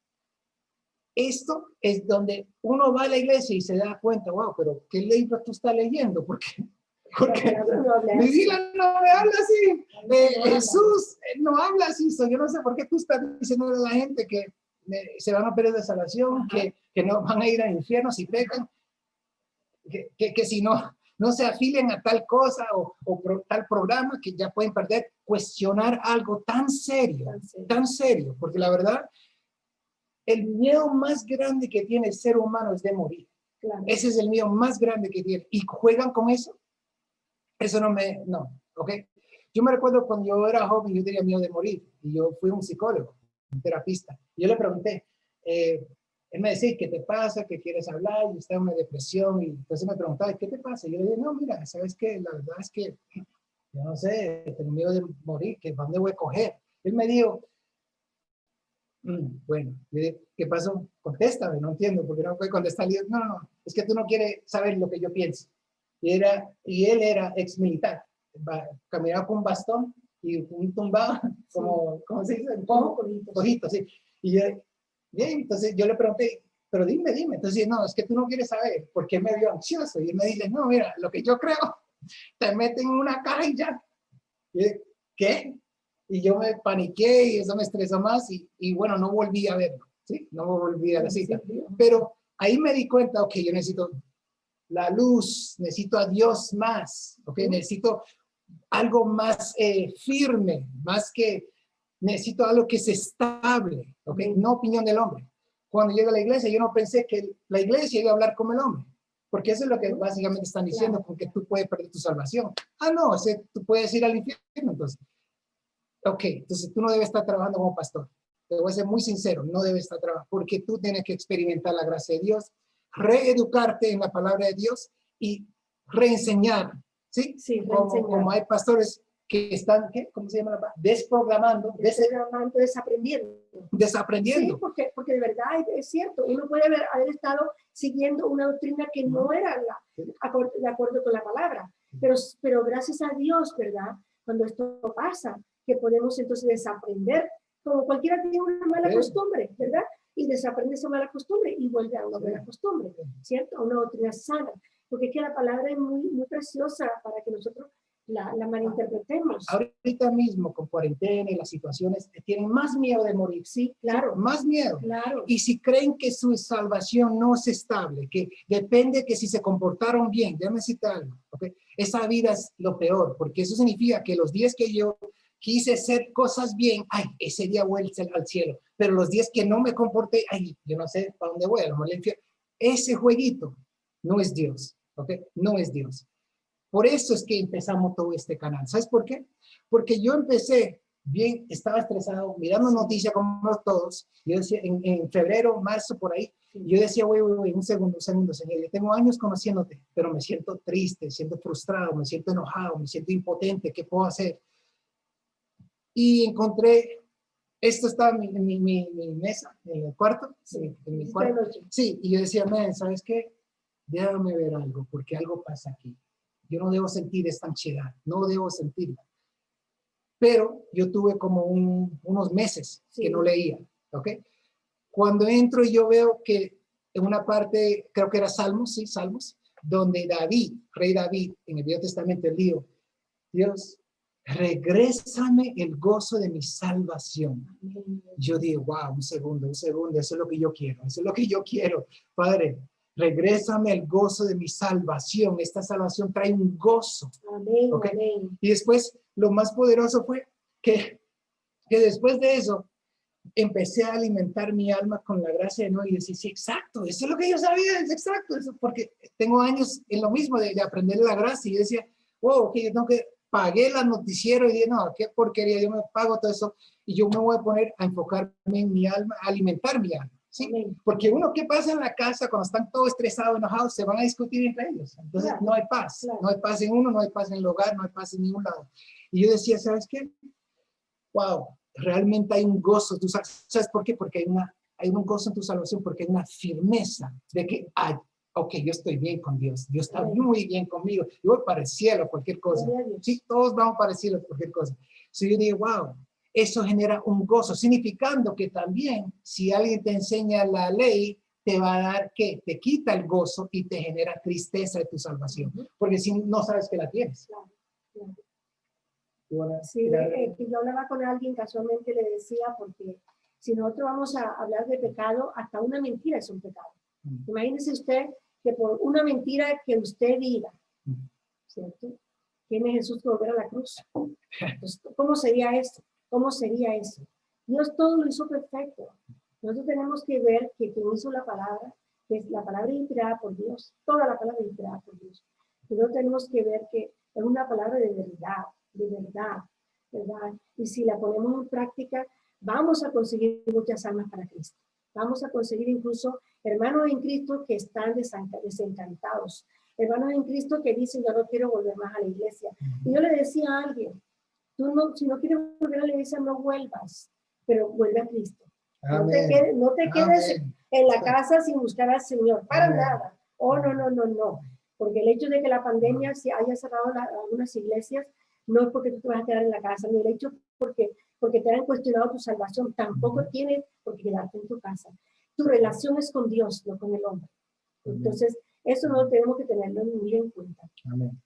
Esto es donde uno va a la iglesia y se da cuenta, wow, pero ¿qué libro tú estás leyendo? Porque mi Biblia no me habla así. Jesús no habla así. Yo no sé por qué tú estás diciendo a la gente que se van a perder de salvación, que no van a ir al infierno si pecan, que si no se afilian a tal cosa o tal programa, que ya pueden perder. Cuestionar algo tan serio, porque la verdad, el miedo más grande que tiene el ser humano es de morir. Claro. Ese es el miedo más grande que tiene. Y juegan con eso. Eso no, ¿ok? Yo me recuerdo cuando yo era joven, yo tenía miedo de morir. Y yo fui a un psicólogo, un terapista. Y yo le pregunté, él me decía, ¿qué te pasa? ¿Qué quieres hablar? Y está en una depresión. Y entonces me preguntaba, ¿qué te pasa? Y yo le dije, no, mira, ¿sabes qué? La verdad es que, yo no sé, tengo miedo de morir, ¿que dónde voy a coger? Él me dijo, bueno, yo dije, ¿qué pasó? Contéstame, no entiendo, porque no puede contestar. No, es que tú no quieres saber lo que yo pienso. Y él era ex militar, caminaba con un bastón y un tumbado, como, ¿cómo se dice? Un cojito, sí. Y yo, bien, entonces yo le pregunté, pero dime. Entonces, no, es que tú no quieres saber, porque me vio ansioso. Y él me dice, no, mira, lo que yo creo, te meten en una caja y ya. Y yo, ¿qué? Y yo me paniqué y eso me estresó más y bueno, no volví a verlo, ¿sí? No volví a la cita. Pero ahí me di cuenta, ok, yo necesito la luz, necesito a Dios más, ok, necesito algo más firme, más que necesito algo que es estable, ok, no opinión del hombre. Cuando llegué a la iglesia, yo no pensé que la iglesia iba a hablar como el hombre, porque eso es lo que básicamente están diciendo, porque tú puedes perder tu salvación. No, tú puedes ir al infierno, entonces. Ok, entonces tú no debes estar trabajando como pastor. Te voy a ser muy sincero, no debes estar trabajando, porque tú tienes que experimentar la gracia de Dios, reeducarte en la palabra de Dios y reenseñar, ¿sí? Sí, reenseñar. Como hay pastores que están, ¿qué? ¿Cómo se llama la palabra? Desprogramando, desaprendiendo. Sí, porque de verdad es cierto, uno puede haber estado siguiendo una doctrina que no era de acuerdo con la palabra, pero gracias a Dios, ¿verdad? Cuando esto pasa, que podemos entonces desaprender, como cualquiera tiene una mala costumbre, ¿verdad? Y desaprende esa mala costumbre y vuelve a una buena costumbre, ¿cierto? A una doctrina sana, porque es que la palabra es muy, muy preciosa para que nosotros la malinterpretemos. Ahorita mismo, con cuarentena y las situaciones, tienen más miedo de morir. Sí, claro. ¿Sí? Más miedo. Claro. Y si creen que su salvación no es estable, que depende que si se comportaron bien, déjame citar algo, ¿okay? Esa vida es lo peor, porque eso significa que los días que yo quise hacer cosas bien, ese día voy al cielo. Pero los días que no me comporté, yo no sé para dónde voy, a lo mejor al infierno. Ese jueguito no es Dios, ¿ok? No es Dios. Por eso es que empezamos todo este canal. ¿Sabes por qué? Porque yo empecé bien, estaba estresado, mirando noticias como todos. Yo decía, en febrero, marzo, por ahí, yo decía, güey, un segundo, Señor, yo tengo años conociéndote, pero me siento triste, siento frustrado, me siento enojado, me siento impotente, ¿qué puedo hacer? Y encontré, esto estaba en mi mesa, en el cuarto, en mi cuarto. Sí, y yo decía, ¿sabes qué? Déjame ver algo, porque algo pasa aquí. Yo no debo sentir esta ansiedad, no debo sentirla. Pero yo tuve como unos meses que no leía, ¿ok? Cuando entro y yo veo que en una parte, creo que era Salmos, sí, Salmos, donde David, rey David, en el Viejo Testamento, él dijo, Dios, regrésame el gozo de mi salvación. Yo digo, wow, un segundo, eso es lo que yo quiero, Padre. Regrésame el gozo de mi salvación. Esta salvación trae un gozo. Amén, ¿Okay? amén. Y después, lo más poderoso fue que después de eso, empecé a alimentar mi alma con la gracia de Dios y decir, sí, exacto, eso es lo que yo sabía, es exacto, eso, porque tengo años en lo mismo de aprender la gracia y yo decía, wow, que yo tengo que pagué el noticiero y dije, no, qué porquería, yo me pago todo eso y yo me voy a poner a enfocarme en mi alma, a alimentar mi alma. ¿Sí? Porque uno, ¿qué pasa en la casa cuando están todos estresados, enojados? Se van a discutir entre ellos. Entonces, no hay paz. No hay paz en uno, no hay paz en el hogar, no hay paz en ningún lado. Y yo decía, ¿sabes qué? Wow, realmente hay un gozo. ¿Tú sabes por qué? Porque hay un gozo en tu salvación, porque hay una firmeza de que, ok, yo estoy bien con Dios. Dios está muy bien conmigo. Yo voy para el cielo, cualquier cosa. Sí, todos vamos para el cielo, cualquier cosa. Entonces yo digo, wow. Eso genera un gozo, significando que también si alguien te enseña la ley, te va a dar que te quita el gozo y te genera tristeza de tu salvación, porque si no sabes que la tienes. Sí, que yo hablaba con alguien, casualmente le decía, porque si nosotros vamos a hablar de pecado, hasta una mentira es un pecado. Imagínese usted que por una mentira que usted diga, ¿cierto? Tiene Jesús que volver a la cruz. Entonces, ¿cómo sería eso? ¿Cómo sería eso? Dios todo lo hizo perfecto. Nosotros tenemos que ver que quien hizo la palabra que es la palabra inspirada por Dios, toda la palabra inspirada por Dios. Pero tenemos que ver que es una palabra de verdad, ¿verdad? Y si la ponemos en práctica, vamos a conseguir muchas almas para Cristo. Vamos a conseguir incluso hermanos en Cristo que están desencantados. Hermanos en Cristo que dicen, yo no quiero volver más a la iglesia. Y yo le decía a alguien, tú no, si no quieres volver a la iglesia, no vuelvas, pero vuelve a Cristo. No te quedes en la casa sin buscar al Señor, para nada. Oh, no. Porque el hecho de que la pandemia se haya cerrado algunas iglesias, no es porque tú te vas a quedar en la casa, ni el hecho porque te han cuestionado tu salvación, tampoco tienes por qué quedarte en tu casa. Tu relación es con Dios, no con el hombre. Entonces, eso no tenemos que tenerlo muy en cuenta. Amén.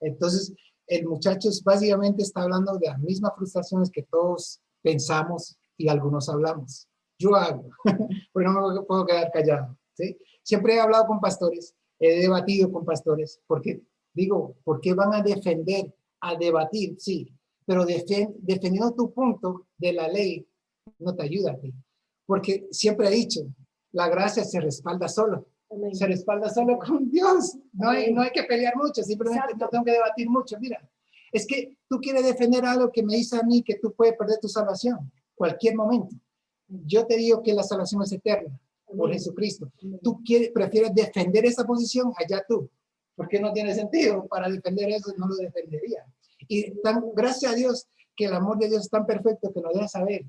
Entonces, el muchacho básicamente está hablando de las mismas frustraciones que todos pensamos y algunos hablamos. Yo hago, porque no me puedo quedar callado, ¿sí? Siempre he hablado con pastores, he debatido con pastores, porque digo, ¿por qué van a defender, a debatir? Sí, pero defendiendo tu punto de la ley no te ayuda a ti. Porque siempre he dicho, la gracia se respalda solo. Amén. Se respalda solo con Dios. No hay que pelear mucho, simplemente no tengo que debatir mucho. Mira, es que tú quieres defender algo que me dice a mí que tú puedes perder tu salvación cualquier momento. Yo te digo que la salvación es eterna por Jesucristo. Tú prefieres defender esa posición, allá tú. Porque no tiene sentido. Para defender eso no lo defendería. Y gracias a Dios que el amor de Dios es tan perfecto que nos deja saber.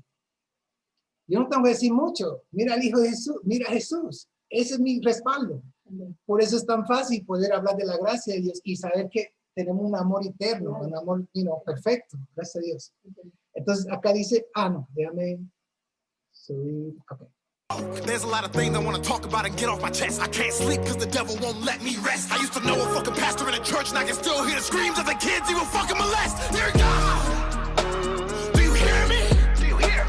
Yo no tengo que decir mucho. Mira al Hijo de Jesús, mira a Jesús. Ese es mi respaldo. Por eso es tan fácil poder hablar de la gracia de Dios y saber que tenemos un amor eterno, un amor perfecto. Gracias a Dios. Entonces acá dice, no, déjame subir. Okay. There's a lot of things I want to talk about and get off my chest. I can't sleep because the devil won't let me rest. I used to know a fucking pastor in a church and I can still hear the screams of the kids he will fucking molest. Dear God, do you hear me?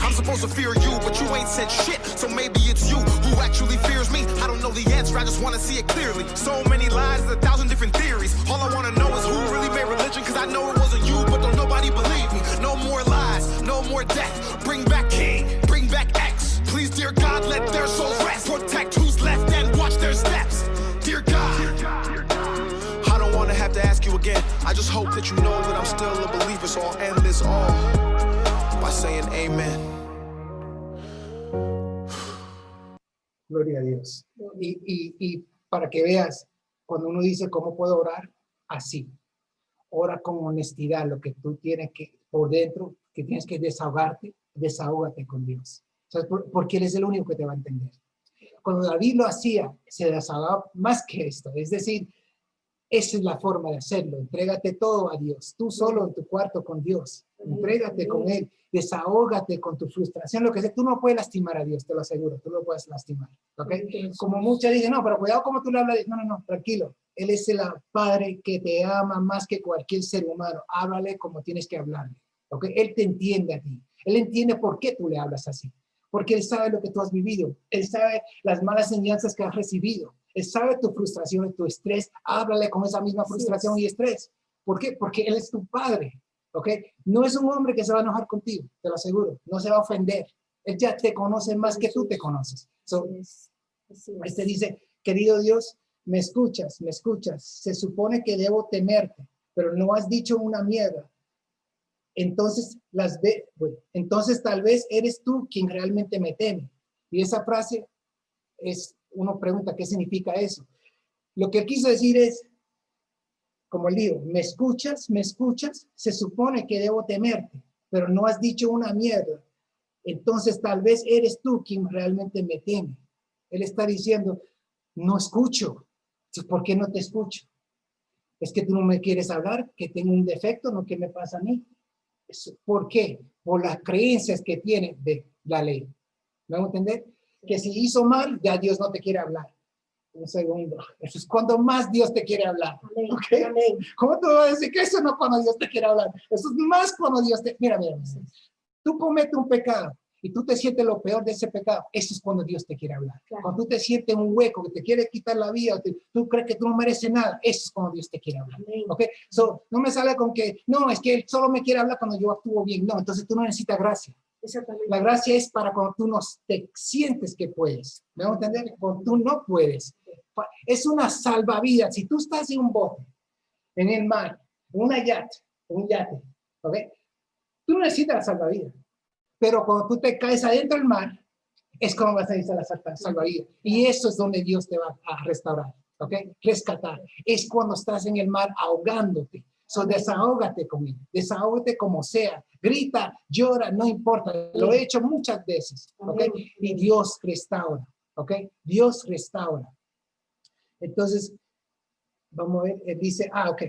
I'm supposed to fear you, but you ain't said shit. So maybe it's you who actually fears me. I don't know the answer, I just want to see it clearly. So many lies, 1,000 different theories. All I want to know is who really made religion, because I know it wasn't you, but don't nobody believe me. No more lies, no more death. Bring back King, bring back X. Please, dear God, let their souls rest. Protect who's left and watch their steps. Dear God, I don't want to have to ask you again. I just hope that you know that I'm still a believer. So I'll end this all by saying amen. Gloria a Dios. Y para que veas, cuando uno dice cómo puedo orar, así. Ora con honestidad lo que tú tienes que, por dentro, que tienes que desahogarte, desahógate con Dios. ¿Sabes? Porque Él es el único que te va a entender. Cuando David lo hacía, se desahogaba más que esto. Es decir, esa es la forma de hacerlo. Entrégate todo a Dios. Tú solo en tu cuarto con Dios. Entrégate con Él. Desahógate con tu frustración. Lo que sea, tú no puedes lastimar a Dios, te lo aseguro. Tú lo puedes lastimar. ¿Okay? Como muchas dicen, no, pero cuidado como tú le hablas. No, tranquilo. Él es el Padre que te ama más que cualquier ser humano. Háblale como tienes que hablarle. ¿Okay? Él te entiende a ti. Él entiende por qué tú le hablas así. Porque Él sabe lo que tú has vivido. Él sabe las malas enseñanzas que has recibido. Él sabe tu frustración y tu estrés. Háblale con esa misma frustración y estrés. ¿Por qué? Porque Él es tu Padre. ¿Ok? No es un hombre que se va a enojar contigo, te lo aseguro. No se va a ofender. Él ya te conoce más que tú te conoces. Este dice, querido Dios, me escuchas. Se supone que debo temerte, pero no has dicho una mierda. Entonces tal vez eres tú quien realmente me teme. Y esa frase uno pregunta, ¿qué significa eso? Lo que él quiso decir es, como él dijo, me escuchas, se supone que debo temerte, pero no has dicho una mierda. Entonces tal vez eres tú quien realmente me teme. Él está diciendo, no escucho. ¿Por qué no te escucho? ¿Es que tú no me quieres hablar? ¿Que tengo un defecto? ¿No? ¿Qué me pasa a mí? ¿Por qué? Por las creencias que tiene de la ley. ¿Me van a entender? Que si hizo mal, ya Dios no te quiere hablar. Un segundo. Eso es cuando más Dios te quiere hablar. Amén. ¿Okay? Amén. ¿Cómo tú vas a decir que eso no es cuando Dios te quiere hablar? Eso es más cuando Dios te... Mira. Tú cometes un pecado y tú te sientes lo peor de ese pecado. Eso es cuando Dios te quiere hablar. Claro. Cuando tú te sientes en un hueco que te quiere quitar la vida, tú crees que tú no mereces nada. Eso es cuando Dios te quiere hablar. Amén. ¿Okay? No me sale con que, no, es que Él solo me quiere hablar cuando yo actúo bien. No, entonces tú no necesitas gracia. Exactamente. La gracia es para cuando tú no te sientes que puedes. ¿Me van a entender? Cuando tú no puedes. Es una salvavidas. Si tú estás en un bote, en el mar, un yate, ¿ok? Tú no necesitas la salvavidas. Pero cuando tú te caes adentro del mar, es como vas a necesitar la salvavidas. Y eso es donde Dios te va a restaurar, ¿ok? Rescatar. Es cuando estás en el mar ahogándote. So, desahógate con él. Desahógate como sea. Grita, llora, no importa. Lo he hecho muchas veces, ¿ok? Y Dios restaura, ¿ok? Dios restaura. Entonces, vamos a ver, él dice, ok.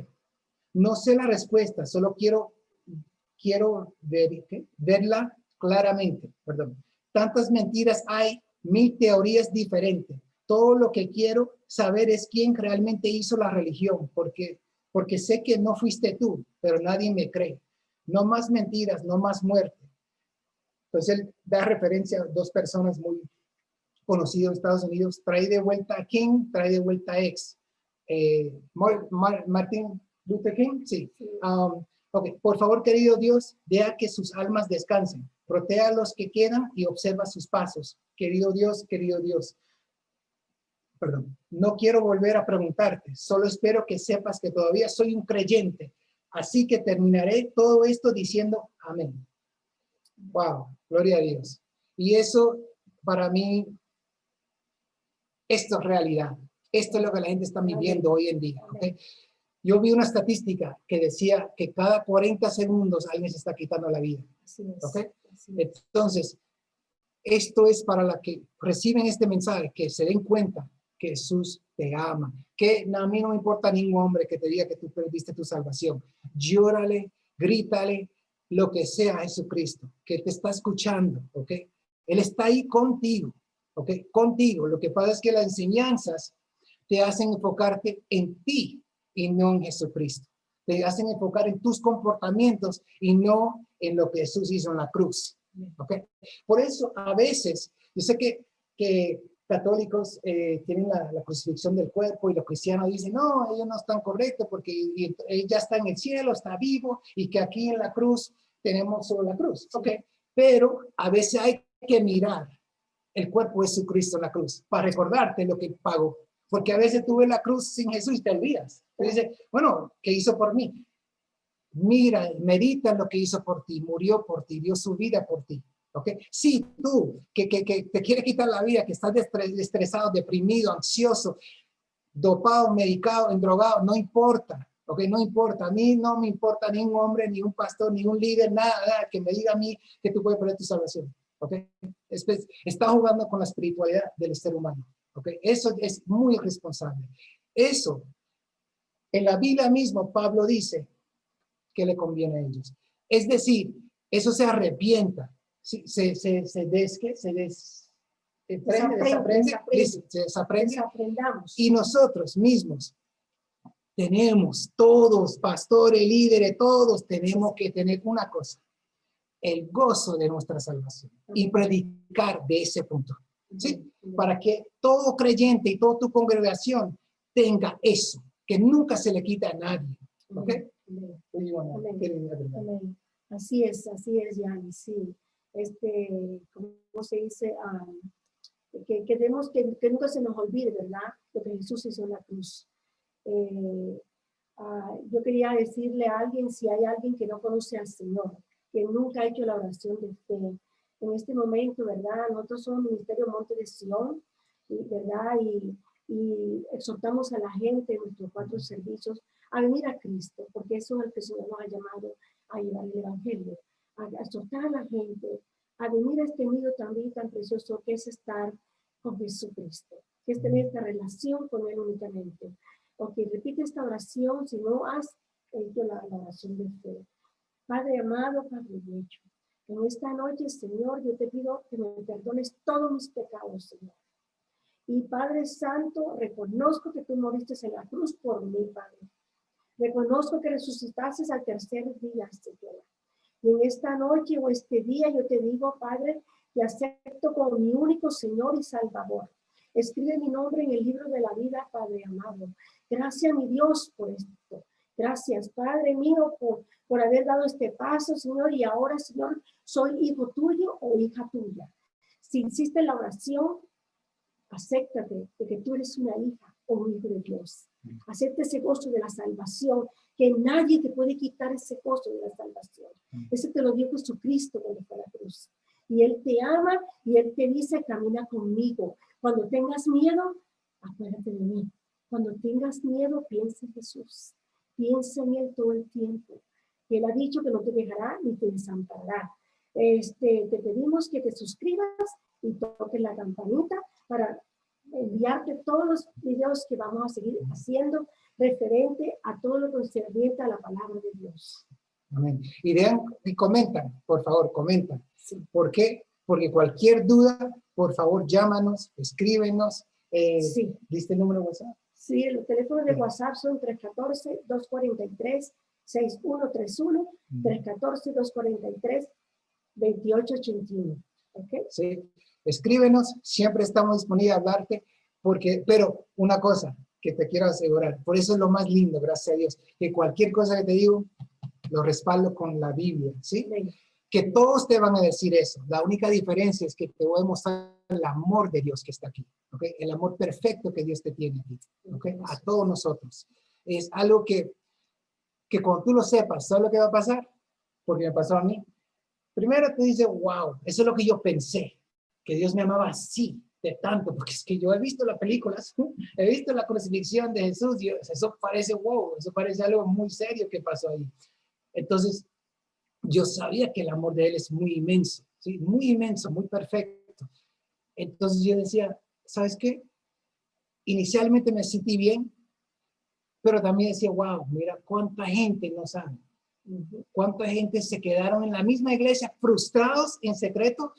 No sé la respuesta, solo quiero verla claramente. Perdón. Tantas mentiras hay, 1000 teorías diferentes. Todo lo que quiero saber es quién realmente hizo la religión, porque sé que no fuiste tú, pero nadie me cree. No más mentiras, no más muerte. Entonces él da referencia a dos personas muy conocidas en Estados Unidos. Trae de vuelta a King, trae de vuelta a X. Martin Luther King, sí. Ok, por favor, querido Dios, deja que sus almas descansen. Proteja a los que quedan y observa sus pasos. Querido Dios, perdón, no quiero volver a preguntarte, solo espero que sepas que todavía soy un creyente. Así que terminaré todo esto diciendo amén. Wow, gloria a Dios. Y eso, para mí, esto es realidad. Esto es lo que la gente está viviendo hoy en día. ¿Okay? Yo vi una estadística que decía que cada 40 segundos alguien se está quitando la vida. Así es, ¿Okay? así es. Entonces, esto es para la que reciben este mensaje, que se den cuenta que Jesús te ama. Que a mí no me importa ningún hombre que te diga que tú perdiste tu salvación. Llórale, grítale, lo que sea a Jesucristo, que te está escuchando, ¿ok? Él está ahí contigo, ¿ok? Contigo. Lo que pasa es que las enseñanzas te hacen enfocarte en ti y no en Jesucristo. Te hacen enfocar en tus comportamientos y no en lo que Jesús hizo en la cruz. ¿Okay? Por eso, a veces, yo sé que católicos tienen la crucifixión del cuerpo y los cristianos dicen, no, ellos no están correctos porque él ya está en el cielo, está vivo y que aquí en la cruz tenemos solo la cruz. ¿Okay? Pero a veces hay que mirar el cuerpo de Jesucristo en la cruz para recordarte lo que pagó. Porque a veces tú ves la cruz sin Jesús y te olvidas. Tú dices, bueno, ¿qué hizo por mí? Mira, medita en lo que hizo por ti, murió por ti, dio su vida por ti. ¿Okay? Sí, tú, que te quieres quitar la vida, que estás estresado, deprimido, ansioso, dopado, medicado, endrogado, no importa. ¿Okay? No importa. A mí no me importa ni un hombre, ni un pastor, ni un líder, nada que me diga a mí que tú puedes perder tu salvación. ¿Okay? Está jugando con la espiritualidad del ser humano. ¿Okay? Eso es muy responsable. Eso, en la Biblia mismo, Pablo dice que le conviene a ellos. Es decir, eso se arrepienta, se desaprende, y nosotros mismos tenemos, todos, pastores, líderes, todos tenemos que tener una cosa, el gozo de nuestra salvación y predicar de ese punto, ¿sí? Para que todo creyente y toda tu congregación tenga eso, que nunca se le quita a nadie, ¿ok? Amén. Así es, Yanni, sí. ¿Cómo se dice? Que queremos que nunca se nos olvide, ¿verdad? Lo que Jesús hizo en la cruz. Yo quería decirle a alguien, si hay alguien que no conoce al Señor, que nunca ha hecho la oración de fe, en este momento, ¿verdad? Nosotros somos Ministerio Monte de Sion, ¿verdad? Y exhortamos a la gente en nuestros 4 servicios a venir a Cristo, porque eso es el que el Señor nos ha llamado a llevar el Evangelio, a exhortar a la gente a venir a este nido también tan precioso que es estar con Jesucristo, que es tener esta relación con Él únicamente. Ok, repite esta oración si no has hecho la oración de fe. Padre amado, Padre hecho, en esta noche, Señor, yo te pido que me perdones todos mis pecados, Señor. Y Padre Santo, reconozco que tú moriste en la cruz por mí, Padre. Reconozco que resucitaste al tercer día, Señor. Y en esta noche o este día yo te digo, Padre, te acepto como mi único Señor y Salvador. Escribe mi nombre en el libro de la vida, Padre amado. Gracias, mi Dios, por esto. Gracias, Padre mío, por haber dado este paso, Señor, y ahora, Señor, soy hijo tuyo o hija tuya. Si hiciste la oración, acéptate de que tú eres una hija o un hijo de Dios. Acepta ese gozo de la salvación, que nadie te puede quitar ese gozo de la salvación. Ese te lo dio Jesucristo cuando fue a la cruz. Y Él te ama y Él te dice, camina conmigo. Cuando tengas miedo, acuérdate de mí. Cuando tengas miedo, piensa en Jesús. Piensa en Él todo el tiempo. Y Él ha dicho que no te dejará ni te desamparará. Te pedimos que te suscribas y toques la campanita para enviarte todos los videos que vamos a seguir haciendo referente a todo lo concerniente a la palabra de Dios. Amén. Y vean y comentan, por favor, comentan. Sí. ¿Por qué? Porque cualquier duda, por favor, llámanos, escríbenos. Sí. ¿Diste el número de WhatsApp? Sí, los teléfonos de Sí. WhatsApp son 314-243-6131, 314-243-2881. ¿Ok? Sí. Escríbenos, siempre estamos disponibles a hablarte, pero una cosa que te quiero asegurar, por eso es lo más lindo, gracias a Dios, que cualquier cosa que te digo, lo respaldo con la Biblia, ¿sí? Sí. Que todos te van a decir eso. La única diferencia es que te voy a mostrar el amor de Dios que está aquí, ¿ok? El amor perfecto que Dios te tiene aquí, ¿ok? A todos nosotros. Es algo que cuando tú lo sepas, ¿sabes lo que va a pasar? Porque me pasó a mí. Primero te dice, wow, eso es lo que yo pensé, que Dios me amaba así, de tanto, porque es que yo he visto las películas, he visto la crucifixión de Jesús, y eso parece wow, eso parece algo muy serio que pasó ahí. Entonces, yo sabía que el amor de Él es muy inmenso, ¿sí? Muy inmenso, muy perfecto. Entonces yo decía, ¿sabes qué? Inicialmente me sentí bien, pero también decía, wow, mira cuánta gente no sabe. Cuánta gente se quedaron en la misma iglesia frustrados en secreto,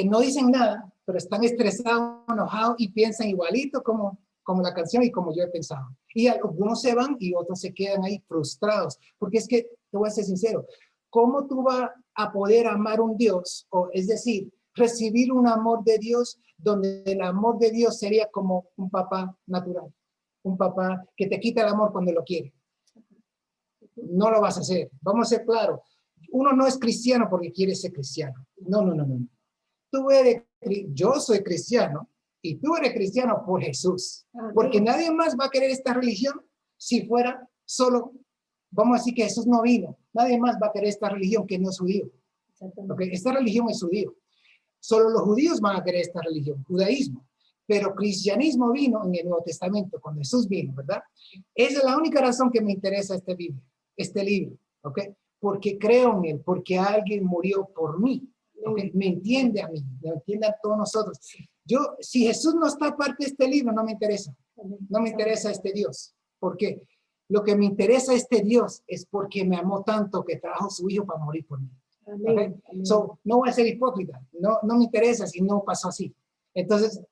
no dicen nada, pero están estresados, enojados y piensan igualito como la canción y como yo he pensado. Y algunos se van y otros se quedan ahí frustrados, porque es que, te voy a ser sincero, ¿cómo tú vas a poder amar a un Dios? O es decir, recibir un amor de Dios donde el amor de Dios sería como un papá natural, un papá que te quita el amor cuando lo quiere. No lo vas a hacer. Vamos a ser claros. Uno no es cristiano porque quiere ser cristiano. No. Yo soy cristiano y tú eres cristiano por Jesús. Porque nadie más va a querer esta religión si fuera solo, vamos a decir que Jesús no vino. Nadie más va a querer esta religión que no es judío. Okay, esta religión es judío. Solo los judíos van a querer esta religión, judaísmo. Pero cristianismo vino en el Nuevo Testamento, cuando Jesús vino, ¿verdad? Esa es la única razón que me interesa este libro, ¿ok? Porque creo en él, porque alguien murió por mí, ¿ok? Me entiende a mí, me entiende a todos nosotros. Si Jesús no está parte de este libro, no me interesa. No me interesa este Dios. ¿Por qué? Lo que me interesa este Dios es porque me amó tanto que trajo a su hijo para morir por mí. Okay? So, no voy a ser hipócrita. No me interesa si no pasó así. Entonces,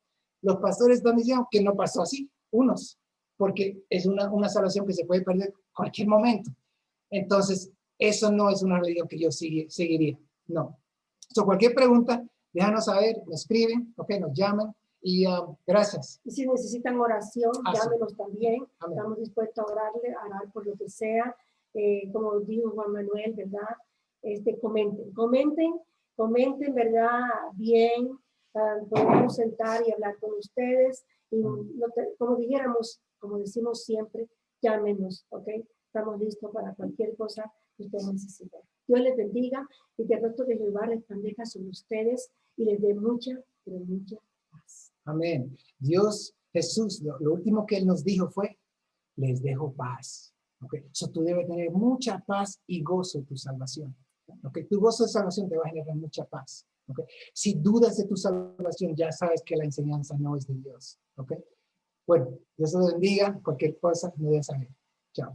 los pastores están diciendo que no pasó así, unos, porque es una salvación que se puede perder cualquier momento. Entonces, eso no es una religión que yo seguiría. No. So, cualquier pregunta, déjanos saber, nos escriben, okay, nos llaman y gracias. Y si necesitan oración, llámenos sí. también. Amén. Estamos dispuestos a orar por lo que sea. Como dijo Juan Manuel, ¿verdad? Comenten, ¿verdad? Bien. Podemos sentar y hablar con ustedes. Y como dijéramos, como decimos siempre, llámenos, ¿ok? Estamos listos para cualquier cosa que ustedes necesiten. Dios les bendiga y que el rostro de Jehová resplandezca sobre ustedes y les dé mucha, pero mucha paz. Amén. Dios, Jesús, lo último que Él nos dijo fue, les dejo paz. Okay. So, tú debes tener mucha paz y gozo en tu salvación. Okay. Tu gozo de salvación te va a generar mucha paz. Okay. Si dudas de tu salvación, ya sabes que la enseñanza no es de Dios. Okay. Bueno, Dios te bendiga. Cualquier cosa, me dejes saber. Chao.